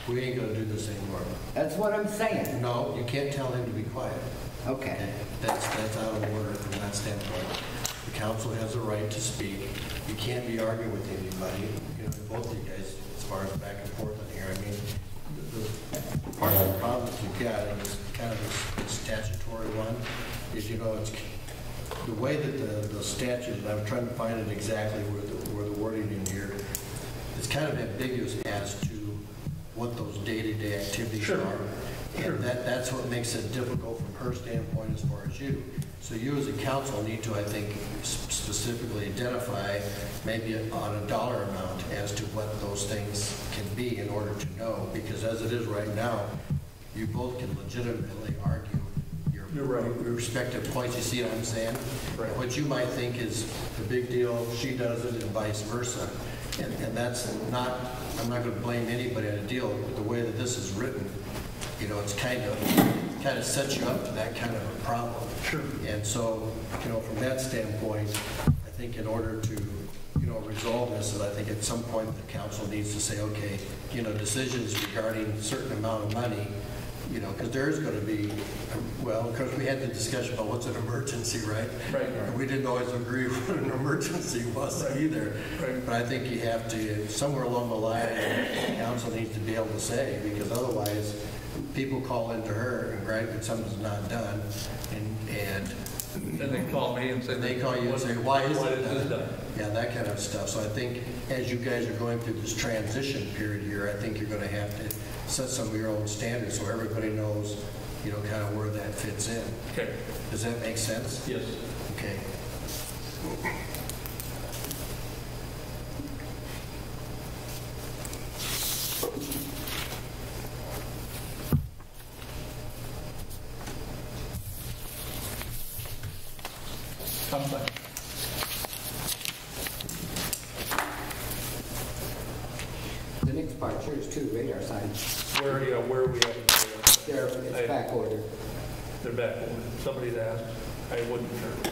We ain't gonna do this anymore. That's what I'm saying. No, you can't tell him to be quiet. Okay. That's out of order from that standpoint. The council has a right to speak. You can't be arguing with anybody, both of you guys, as far as back and forth in here. I mean, the part of the problem that you've got, and it's kind of this statutory one, is, it's the way that the statute, and I'm trying to find it exactly where the wording in here, it's kind of ambiguous as to what those day-to-day activities Sure. are. Sure. And that's what makes it difficult from her standpoint as far as you. So you as a council need to, I think, specifically identify maybe on a dollar amount as to what those things can be in order to know, because as it is right now, you both can legitimately argue your You're right. respective points, you see what I'm saying? Right. What you might think is a big deal, she does it, and vice versa. And that's not, I'm not going to blame anybody on a deal, but the way that this is written, you know, it's kind of sets you up to that kind of a problem. Sure. And so, you know, from that standpoint, I think in order to, you know, resolve this, I think at some point the council needs to say, okay, you know, decisions regarding a certain amount of money, you know, because there is going to be, well, because we had the discussion about what's an emergency, right? Right. And we didn't always agree what an emergency was either. Right. But I think you have to, somewhere along the line, the council needs to be able to say, because otherwise, people call into her and gripe that something's not done, and Then they call me and say. they call you and say, why is it this done? done? Yeah, that kind of stuff. So I think as you guys are going through this transition period here, I think you're going to have to set some of your own standards so everybody knows, you know, kind of where that fits in. Okay. Does that make sense? Yes. Okay. I'm fine. The next part here is two radar signs. Where are we at? They're, it's back order. They're back. Somebody's asked. I wouldn't sure.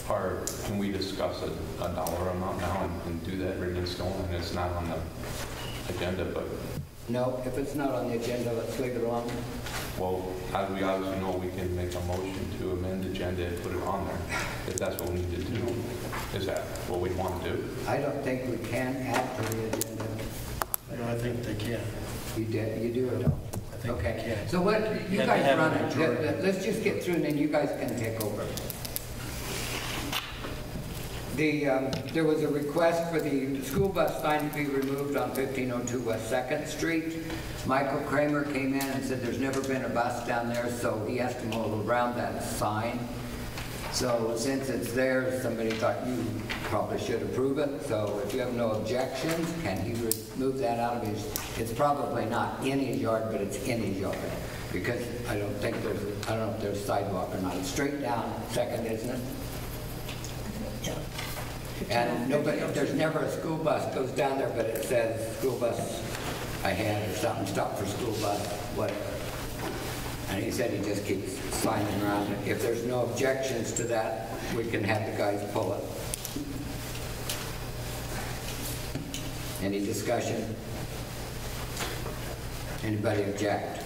Or can we discuss a dollar amount now and do that written in stone? And it's not on the agenda, but, No, if it's not on the agenda, let's leave it alone. well, as we obviously know, we can make a motion to amend the agenda and put it on there, if that's what we need to do. Is that what we want to do? I don't think we can add to the agenda. You know, I think they can. You do or don't? I think Okay. they can. So what, you Have to guys have a run majority. it. Let's just get through and then you guys can take over. There was a request for the school bus sign to be removed on 1502 West 2nd Street. Michael Kramer came in and said there's never been a bus down there, so he has to mow around that sign. So since it's there, somebody thought you probably should approve it. So if you have no objections, can he remove that out of his, it's probably not in his yard, but it's in his yard. Because I don't know if there's sidewalk or not. It's straight down 2nd, isn't it? Yeah. And nobody, there's never a school bus goes down there, but it says school bus ahead or something, stop for school bus, whatever. And he said he just keeps signing around it. If there's no objections to that, we can have the guys pull it. Any discussion? Anybody object?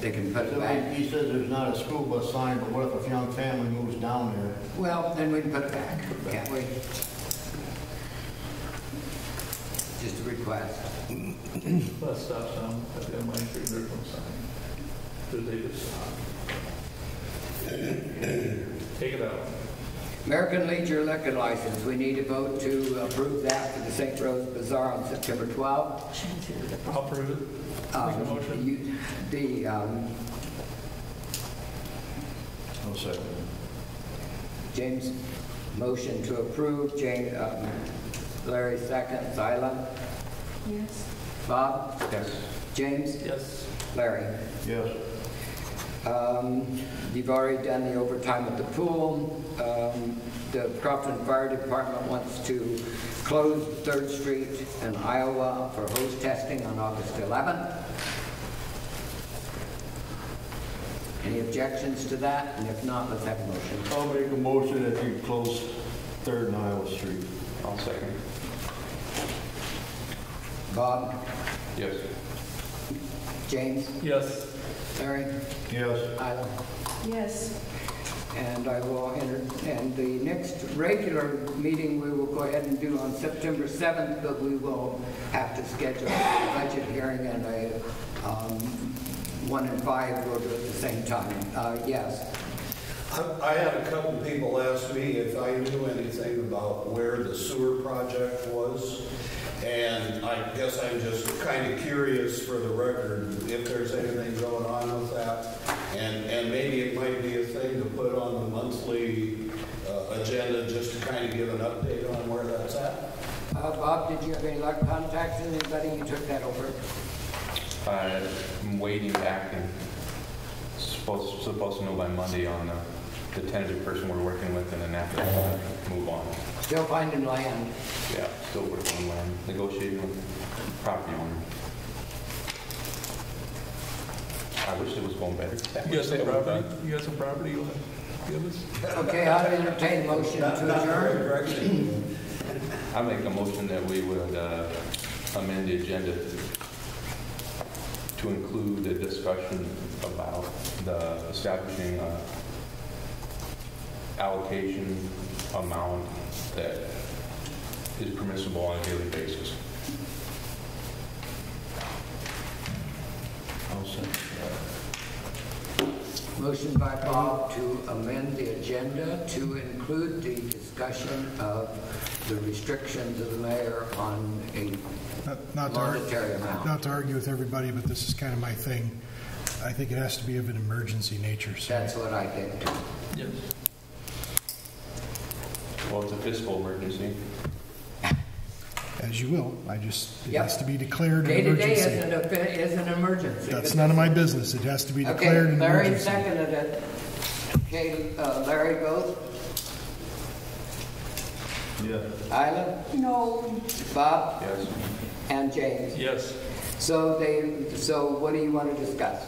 They can put it back. He says there's not a school bus sign, but what if a young family moves down there? Well, then we can put it back, can't we? Just a request. Bus stop sign at the Main Street, there's no sign. Because they just stop. Take it out. American Legion liquor license, we need a vote to approve that for the St. Rose Bazaar on September 12th. I'll approve it. Make a motion. No second. James, motion to approve, James, Larry second, Zyla, Yes. Bob, Yes. James, Yes. Larry. Yes. You've already done the overtime at the pool. The Crofton Fire Department wants to close 3rd Street in Iowa for hose testing on August 11th. Any objections to that? And if not, let's have a motion. I'll make a motion that you close 3rd and Iowa Street. I'll second. Bob? Yes. James? Yes. Larry? Yes. Isla? Yes. And I will enter, and the next regular meeting we will go ahead and do on September 7th, but we will have to schedule a budget hearing and a 1 and 5 will do at the same time. Yes. I had a couple people ask me if I knew anything about where the sewer project was, and I guess I'm just kind of curious for the record if there's anything going on with that. And maybe it might be a thing to put on the monthly agenda just to kind of give an update on where that's at. Bob, did you have any luck contacting anybody? You took that over? I'm waiting back and supposed to know by Monday on the tentative person we're working with, and then after that, move on. Still finding land? Yeah, still working on land, negotiating with property owner. I wish it was going better. You got some property? You got some property you want to give us? Okay, I'll entertain a motion to adjourn. I make a motion that we would amend the agenda to include a discussion about the establishing allocation amount that is permissible on a daily basis. I'll second that. Motion by Bob to amend the agenda to include the discussion of the restrictions of the mayor on a monetary amount. Not to argue with everybody, but this is kind of my thing. I think it has to be of an emergency nature. So. That's what I think too. Yes. Well, it's a fiscal emergency. As you will. It has to be declared an Day-to-day emergency. is an emergency. That's none of my business. It has to be declared an Larry emergency. seconded it. Okay, Larry vote? Yeah. Isla? No. Bob? Yes. And James? Yes. So what do you want to discuss?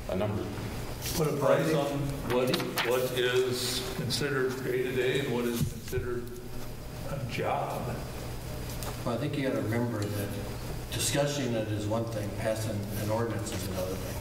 A number. Put a price on what is considered day-to-day and what is considered a job. Well, I think you got to remember that discussing it is one thing, passing an ordinance is another thing.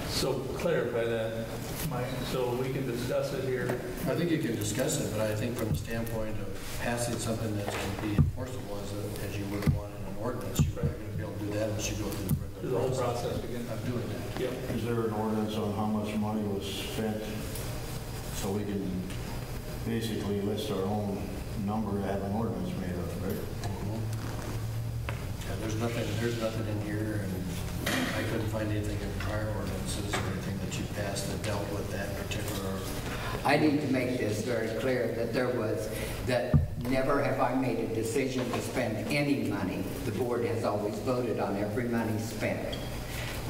So clarify that, Mike, so we can discuss it here. I think you can discuss it, but I think from the standpoint of passing something that's going to be enforceable as you would want in an ordinance, you're not going to be able to do that unless you go through The whole process again. of doing that. Yep. Is there an ordinance on how much money was spent so we can basically list our own number to have an ordinance made of, right? Yeah, there's nothing in here, and I couldn't find anything in prior ordinances or anything that you passed that dealt with that particular. I need to make this very clear that never have I made a decision to spend any money. The board has always voted on every money spent.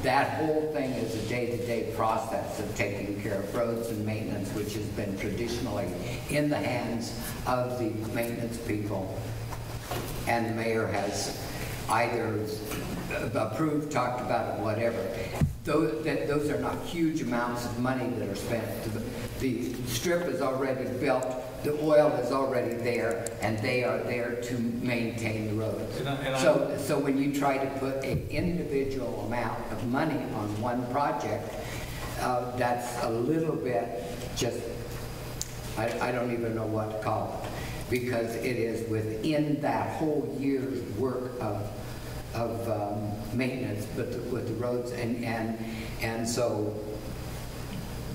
That whole thing is a day-to-day process of taking care of roads and maintenance, which has been traditionally in the hands of the maintenance people. And the mayor has either approved, talked about it, whatever. Those are not huge amounts of money that are spent. The strip is already built, the oil is already there, and they are there to maintain the roads. So when you try to put an individual amount of money on one project, that's a little bit just, I don't even know what to call it, because it is within that whole year's work of maintenance with the roads, and so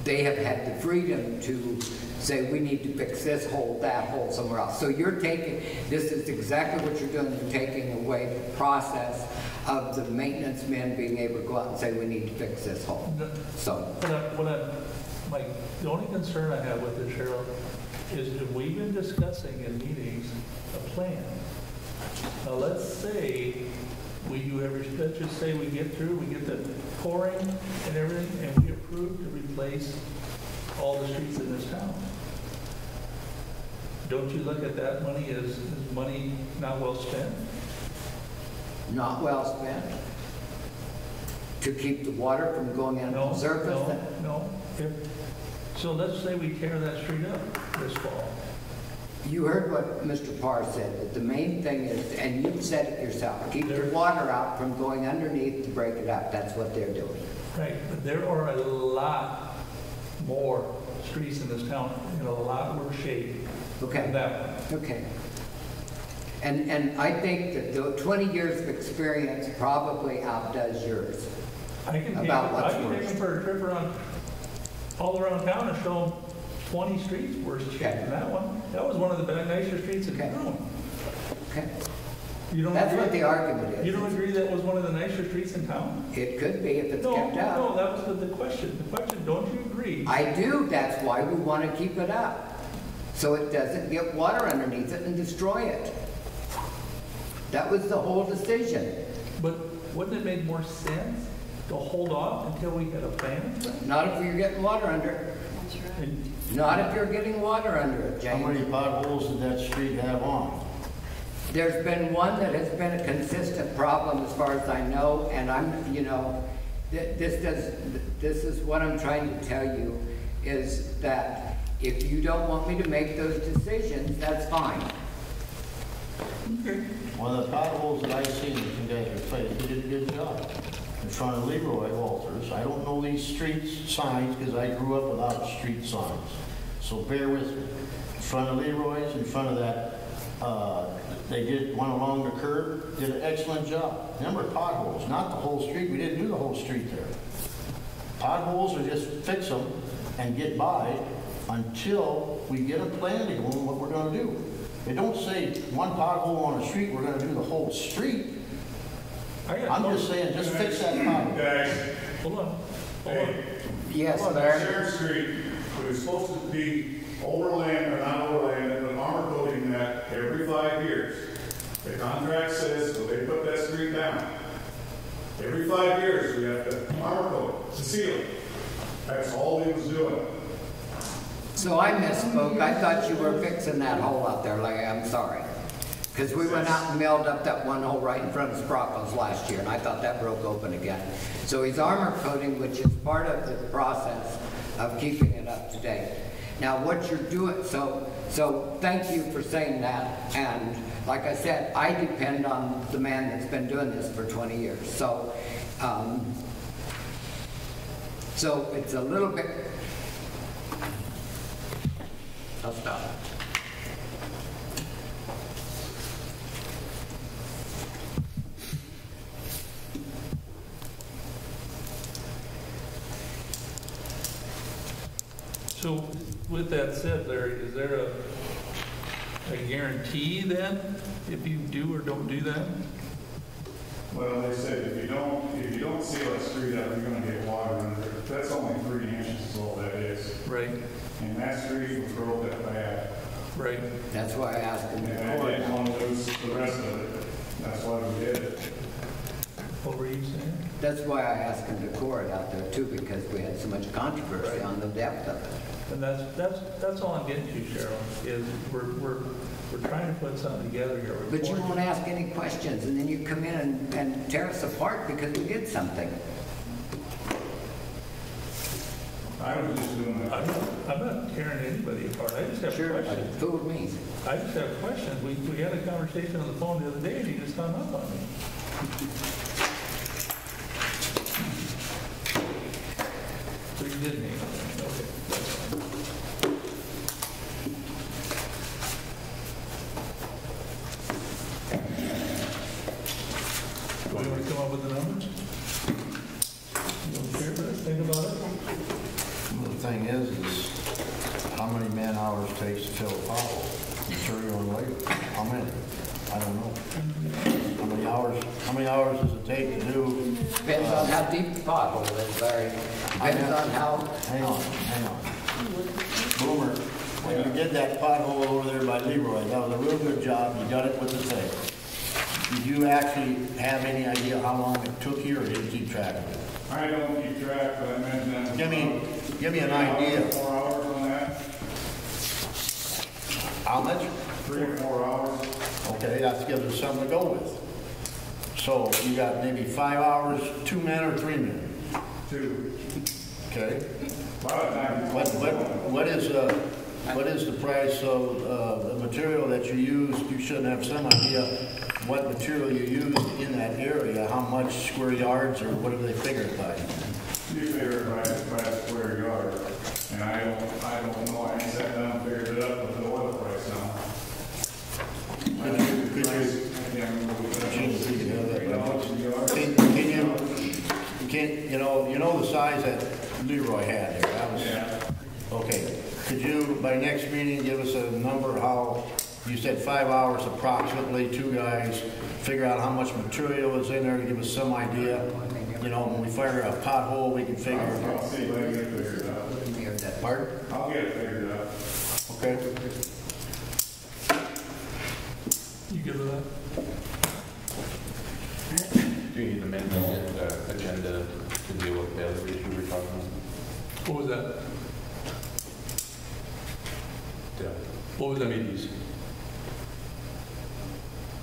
they have had the freedom to say we need to fix this hole, that hole, somewhere else. So you're taking, this is exactly what you're doing, you're taking away the process of the maintenance men being able to go out and say we need to fix this hole. So Mike, the only concern I have with this, Cheryl, is that we've been discussing in meetings a plan. Now let's say let's just say we get through, we get the pouring and everything, and we approve to replace all the streets in this town. Don't you look at that money as money not well spent? not well spent? To keep the water from going into the surface? No. So let's say we tear that street up this fall. You heard what Mr. Parr said, that the main thing is, and you've said it yourself, keep the water out from going underneath to break it up. That's what they're doing. Right, but there are a lot more streets in this town in a lot worse shape than that one. Okay. And I think that the 20 years of experience probably outdoes yours. I can take about what's them worse. for a trip around, all around town and show them 20 streets worse shape than that one. That was one of the nicer streets in town. Okay. You don't That's agree? what the argument is. You don't agree that was one of the nicer streets in town? It could be if it's No, kept up. no, that was the question. The question, don't you agree? I do, that's why we want to keep it up. So it doesn't get water underneath it and destroy it. That was the whole decision. But wouldn't it make more sense to hold off until we had a plan? Not if you're getting water under it. And Not if you're getting water under it, How many James. potholes did that street have on? There's been one that has been a consistent problem as far as I know, and I'm, you know, this is what I'm trying to tell you, is that if you don't want me to make those decisions, that's fine. One of the potholes that I seen that you guys replaced, you did a good job. In front of Leroy Walters. I don't know these street signs because I grew up without street signs. So bear with me. In front of Leroy's, in front of that, they did one along the curb, did an excellent job. Number of potholes, not the whole street. We didn't do the whole street there. Potholes are just fix them and get by until we get a plan to go on what we're going to do. They don't say one pothole on a street, we're going to do the whole street. I'm just saying, just fix that pothole. Guys, hold on. Yes, on Larry? Sheriff Street, it was supposed to be overland or not overland, and an armor coating that every 5 years. The contract says, so they put that street down. Every 5 years, we have to armor coat it, to seal it. That's all he was doing. So I misspoke. I thought you were fixing that hole out there, Larry. I'm sorry. Because we went out and milled up that one hole right in front of Sprockles last year, and I thought that broke open again. So he's armor coating, which is part of the process of keeping it up to date. Now, what you're doing, so thank you for saying that. And like I said, I depend on the man that's been doing this for 20 years. So it's a little bit. I'll stop. So with that said, Larry, is there a guarantee then if you do or don't do that? Well, they said if you don't seal that street up, you're gonna get water under it. That's only 3 inches is all that is. Right, And that street was broke that bad. right. That's why I asked him And I to didn't want to lose the rest of it. That's why we did it. What were you saying? That's why I asked him to core it out there too, because we had so much controversy on the depth of it. And that's all I'm getting to, Cheryl, is we're trying to put something together here. We're But you pouring- won't ask any questions, and then you come in and tear us apart because we did something. I was just doing that. I'm not tearing anybody apart. I just have Sure, questions. fooled me. I just have questions. We had a conversation on the phone the other day and he just hung up on me. So you didn't hang up on me. Okay, that's fine. Do we want to come up with the numbers? You want to share that? Think about it? The thing is how many man hours takes to fill a pothole? Material and labor. How many? I don't know. How many hours does it take to do? Depends on how deep the pothole is, Larry. Depends on how. Hang on. Boomer, when you did that pothole over there by Leroy, that was a real good job. You got it with the tape. Did you actually have any idea how long it took you, or did you keep track of it? I don't keep track, but I imagine that. Give me an idea. 4 hours on that. How much? 3 or 4 hours. Okay, that gives us something to go with. So you got maybe 5 hours, 2 men or 3 men? 2. Okay. A lot of times. What is the price of the material that you use? You should have some idea what material you use in that area, how much square yards, or what do they figure it by? You figure it by a square yard. And I don't know, I ain't sat down and figured it up with the oil price now. you know the size that Leroy had there? That was, okay. Could you, by next meeting, give us a number how, you said 5 hours approximately, 2 guys, figure out how much material is in there, give us some idea. You know, when we fire a pothole, we can figure it out. I'll see if I can get it figured out. Pardon? I'll get it figured out. Okay. You good with that? Do you need to amend the agenda to deal with the other issue we're talking about? What was that? Yeah. What was that? Committees.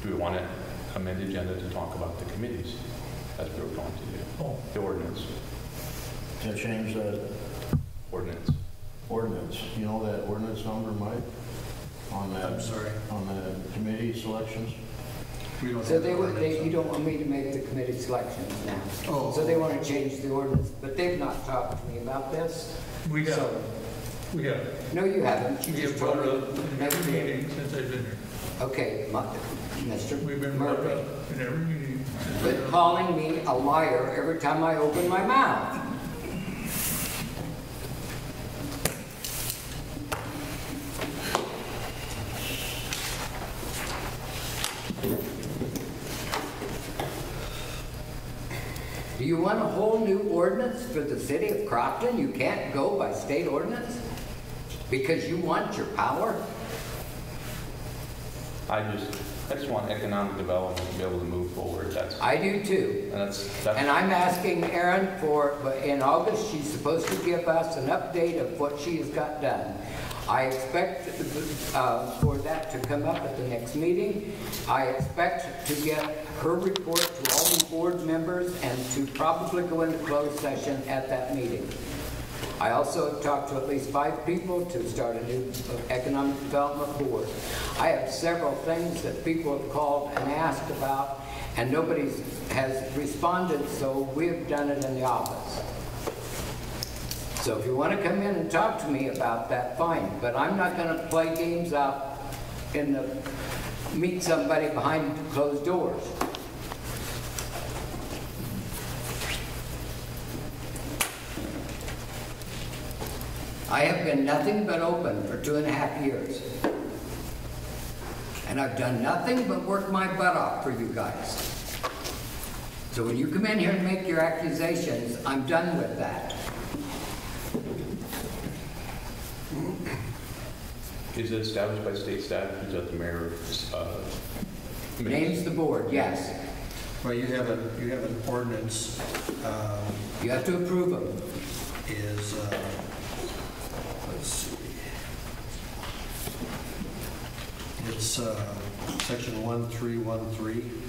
Do we want to amend the agenda to talk about the committees? That's what we're going to do. Oh. The ordinance. To change the Ordinance. ordinance. You know that ordinance number, Mike? On that, I'm sorry. on the committee selections? We don't So have they the would, ordinance you on. don't want me to make the committee selections now? Oh. So they want to change the ordinance, but they've not talked to me about this? We have. So- We have. No, you haven't. You We just have told brought it me. up in every meeting since I've been here. Okay, Mr. We've been brought Murphy. up in every meeting. Quit calling me a liar every time I open my mouth. Do you want a whole new ordinance for the city of Crofton? You can't go by state ordinance? Because you want your power? I just want economic development to be able to move forward. That's, I do too. and that's And I'm asking Erin for, in August, she's supposed to give us an update of what she has got done. I expect for that to come up at the next meeting. I expect to get her report to all the board members and to probably go into closed session at that meeting. I also have talked to at least 5 people to start a new economic development board. I have several things that people have called and asked about, and nobody has responded, so we have done it in the office. So if you want to come in and talk to me about that, fine, but I'm not going to play games out in the, meet somebody behind closed doors. I have been nothing but open for 2.5 years. And I've done nothing but work my butt off for you guys. So when you come in here and make your accusations, I'm done with that. Is it established by state statutes that the mayor Names the board, yes. Well, you have an ordinance, You have to approve them. is, let's see. It's section 1313,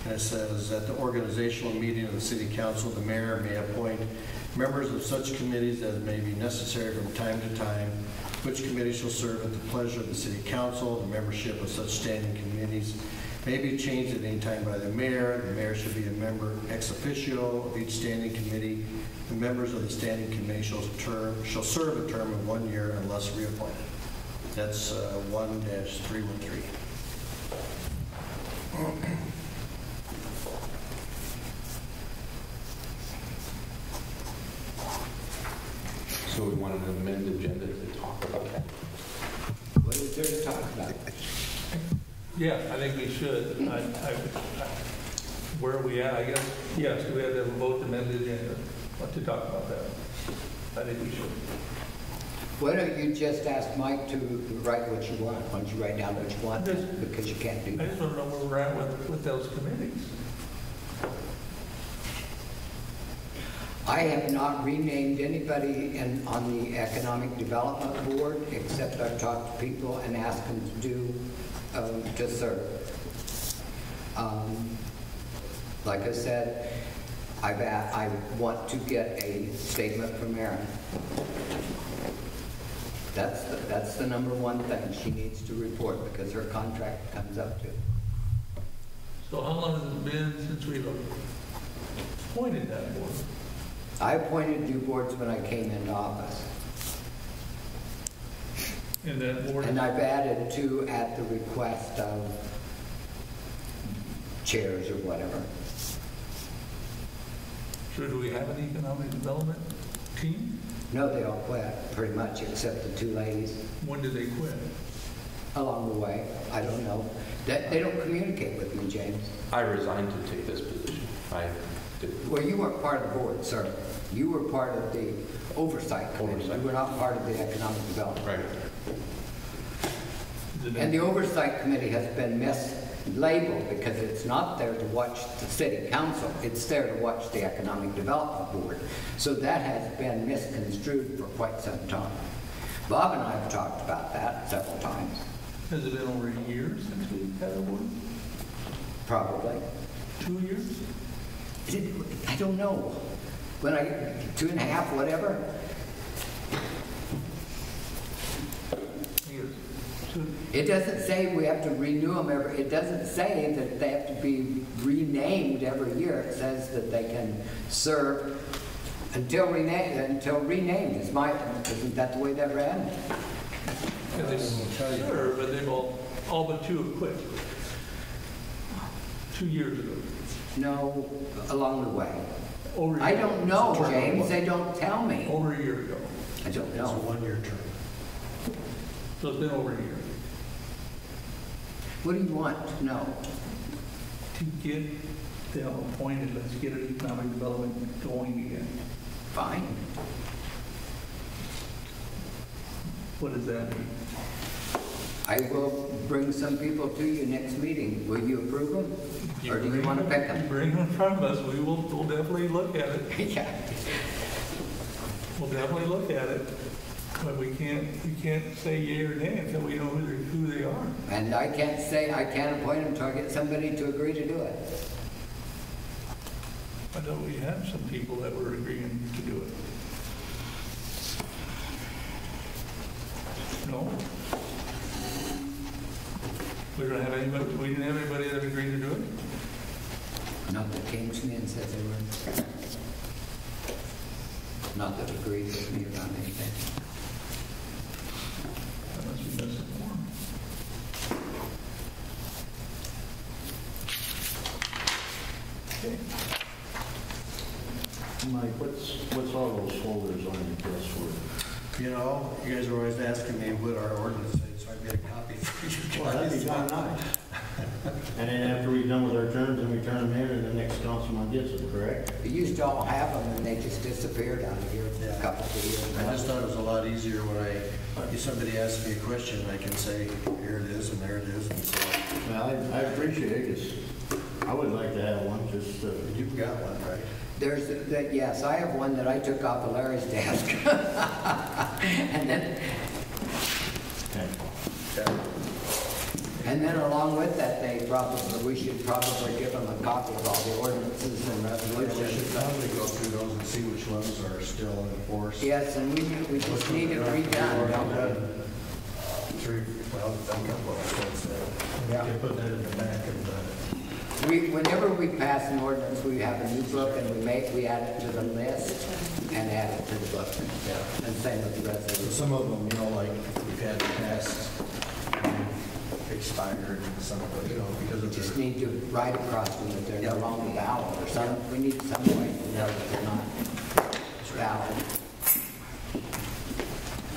and it says, at the organizational meeting of the city council, the mayor may appoint members of such committees as may be necessary from time to time, which committee shall serve at the pleasure of the city council. The membership of such standing committees may be changed at any time by the mayor. The mayor should be a member ex officio of each standing committee. The members of the standing committee shall serve a term of 1 year unless reappointed. That's 1-313. So we want an amended agenda to talk about that. What is there to talk about? Yeah, I think we should. Where are we at? I guess, yes, we have to have a vote to amend the agenda. What to talk about that? I think we should. Why don't you just ask Mike to write what you want? Why don't you write down what you want? Because you can't do I that. just want to know where we're at with those committees. I have not renamed anybody on the Economic Development Board, except I've talked to people and asked them to do, to serve. Like I said, I want to get a statement from Erin. That's the number one thing she needs to report, because her contract comes up to. So how long has it been since we've appointed that board? I appointed new boards when I came into office. And that board? And I've added 2 at the request of chairs or whatever. So do we have an economic development team? No, they all quit, pretty much, except the two ladies When did they quit? along the way. I don't know. They don't communicate with me, James. I resigned to take this position. I did. Well, you weren't part of the board, sir. You were part of the oversight committee. You were not part of the economic development. Right. And the oversight committee has been mislabeled because it's not there to watch the city council. It's there to watch the economic development board. So that has been misconstrued for quite some time. Bob and I have talked about that several times. Has it been over a year since we had a board? Probably. 2 years? I don't know. 2.5, whatever. It doesn't say we have to renew them it doesn't say that they have to be renamed every year. It says that they can serve until renamed. Isn't that the way that read? Sure, but they've all but 2 have quit. 2 years ago. No, along the way. Over I don't know, James. They don't tell me. Over a year ago. I don't It's a know. one-year term. So it's been over a year. What do you want to know? To get them appointed, let's get an economic development going again. Fine. What does that mean? I will bring some people to you next meeting. Will you approve them? Or do you want to pick them? Bring them in front of us. We'll definitely look at it. Yeah. We'll definitely look at it. But we can't say yea or nay until we know who they are. And I can't appoint them until I get somebody to agree to do it. I know we have some people that were agreeing to do it. No? We didn't have anybody that agreed to do it? Not that came to me and said they were. Not that agreed with me about anything. That must be misinformed. Okay. Mike, what's all those folders on your desk for? You know, you guys are always asking me what our ordinance says, so I made a copy for you Well, that'd be guys. kind of nice. And then after we're done with our terms, then we turn them in and the next councilman gets them, correct? We used to all have them and they just disappeared out of here for a couple of years. I just thought it was a lot easier when if somebody asks me a question, I can say, here it is, and there it is, and so. Well, I appreciate it, 'cause I would like to have one, just, You've got one, right? Yes, I have one that I took off of Larry's desk. And then along with that, we should probably give them a copy of all the ordinances and We resolutions. should probably go through those and see which ones are still in force. Yes, and we just need it redone, don't we? Well, I've got what I said. We Yeah. can put that in the back of the. Whenever we pass an ordinance, we have a new book and we add it to the list and add it to the book. Yeah. And same with the rest of So them. some of them, you know, like we've had passed, expired, and some of them, you know, because We of just the. need to write across them that they're no Yeah. longer valid or something. We need some way to know that they're not valid.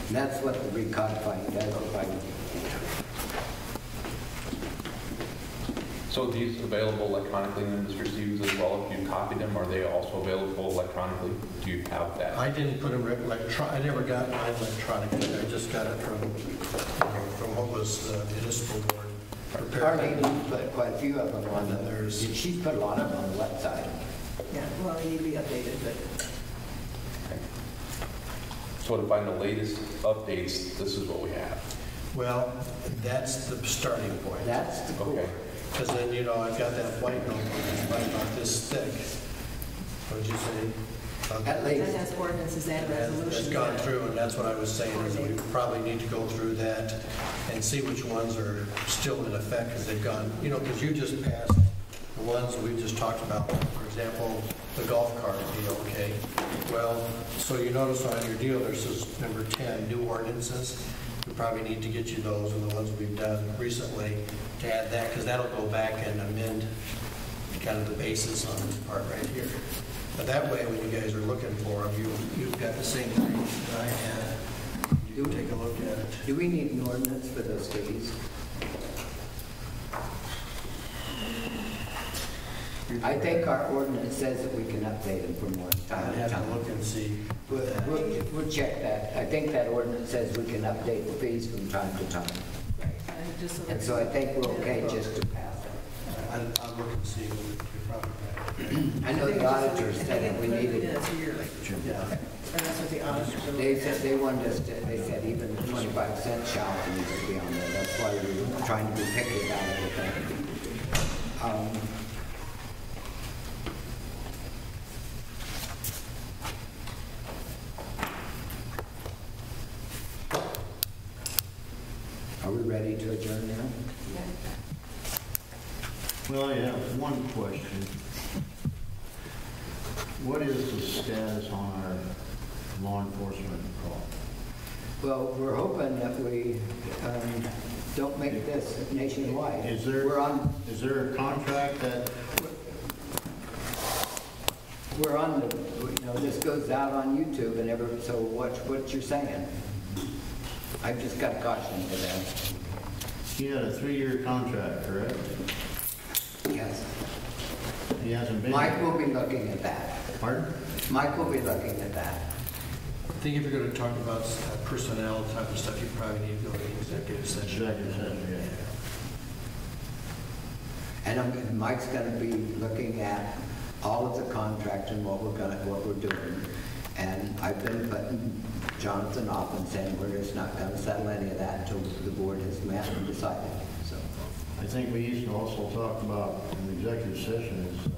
And that's what the recodifying does. So these available electronically in Mr. Stevens as well? If you copied them, are they also available electronically? Do you have that? I didn't put them I never got mine electronically. I just got it from what was the municipal board prepared. Arlene put quite a few of them on And then there's- She's put a lot of them on the website. Yeah, well, they need to be updated, but Okay. So to find the latest updates, this is what we have. Well, that's the starting point. That's the core. Okay. Because then, you know, I've got that white notebook that's right about this thick. What did you say? At that least. has ordinances and It's resolutions. gone through, and that's what I was saying, is we probably need to go through that and see which ones are still in effect, because they've gone, you know, because you just passed the ones we just talked about, for example, the golf cart deal, okay? Well, so you notice on your deal, there's this number 10, new ordinances. We probably need to get you those, and the ones we've done recently, to add that, because that'll go back and amend kind of the basis on this part right here. But that way, when you guys are looking for them, you've got the same thing that I had. You take a look at it. Do we need an ordinance for those fees? I think our ordinance says that we can update them from more time I'd to have to time. look and see. We'll check that. I think that ordinance says we can update the fees from time to time. And so I think we're okay just to pass it. I'll look and see. You're probably right. I know the auditors said that we needed, Yeah. And that's what the auditors. they said they wanted us to, they said even the 25-cent shower needs to be on there. That's why we were trying to be picky about everything. Are we ready to adjourn now? Well, I have one question. What is the status on our law enforcement call? Well, we're hoping that we don't make this nationwide. Is there a contract that? We're on the, you know, this goes out on YouTube and so what you're saying? I've just got a caution to them. He had a 3-year contract, correct? Yes. He hasn't been. Mike will be looking at that. Pardon? Mike will be looking at that. I think if you're going to talk about personnel type of stuff, you probably need to go to the executive session. Executive session, yeah. And Mike's going to be looking at all of the contracts and what we're doing. And I've been putting Jonathan off and saying we're just not going to settle any of that until the board has met and decided. So I think we used to also talk about in the executive session is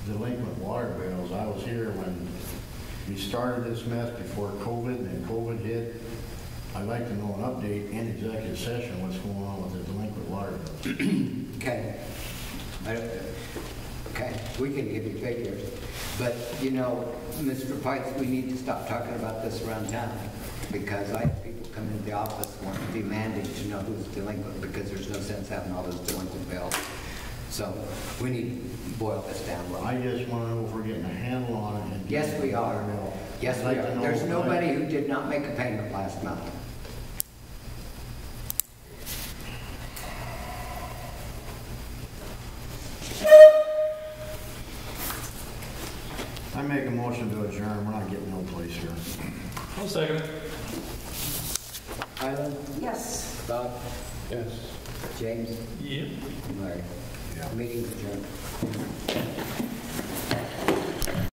delinquent water bills. I was here when we started this mess before COVID, and then COVID hit. I'd like to know an update in executive session, what's going on with the delinquent water bills. Okay. Okay, we can give you figures. But, you know, Mr. Pikes, we need to stop talking about this around town because I have people come into the office demanding to know who's delinquent because there's no sense having all those delinquent bills. So we need to boil this down a little. I just want to know if we're getting a handle on it. And Yes, we are. Yes, we are. There's nobody who did not make a payment last month. I make a motion to adjourn. We're not getting no place here. I'll second it. Highland? Yes. Bob? Yes. James? Yeah. Larry? Yeah. Meeting's adjourned.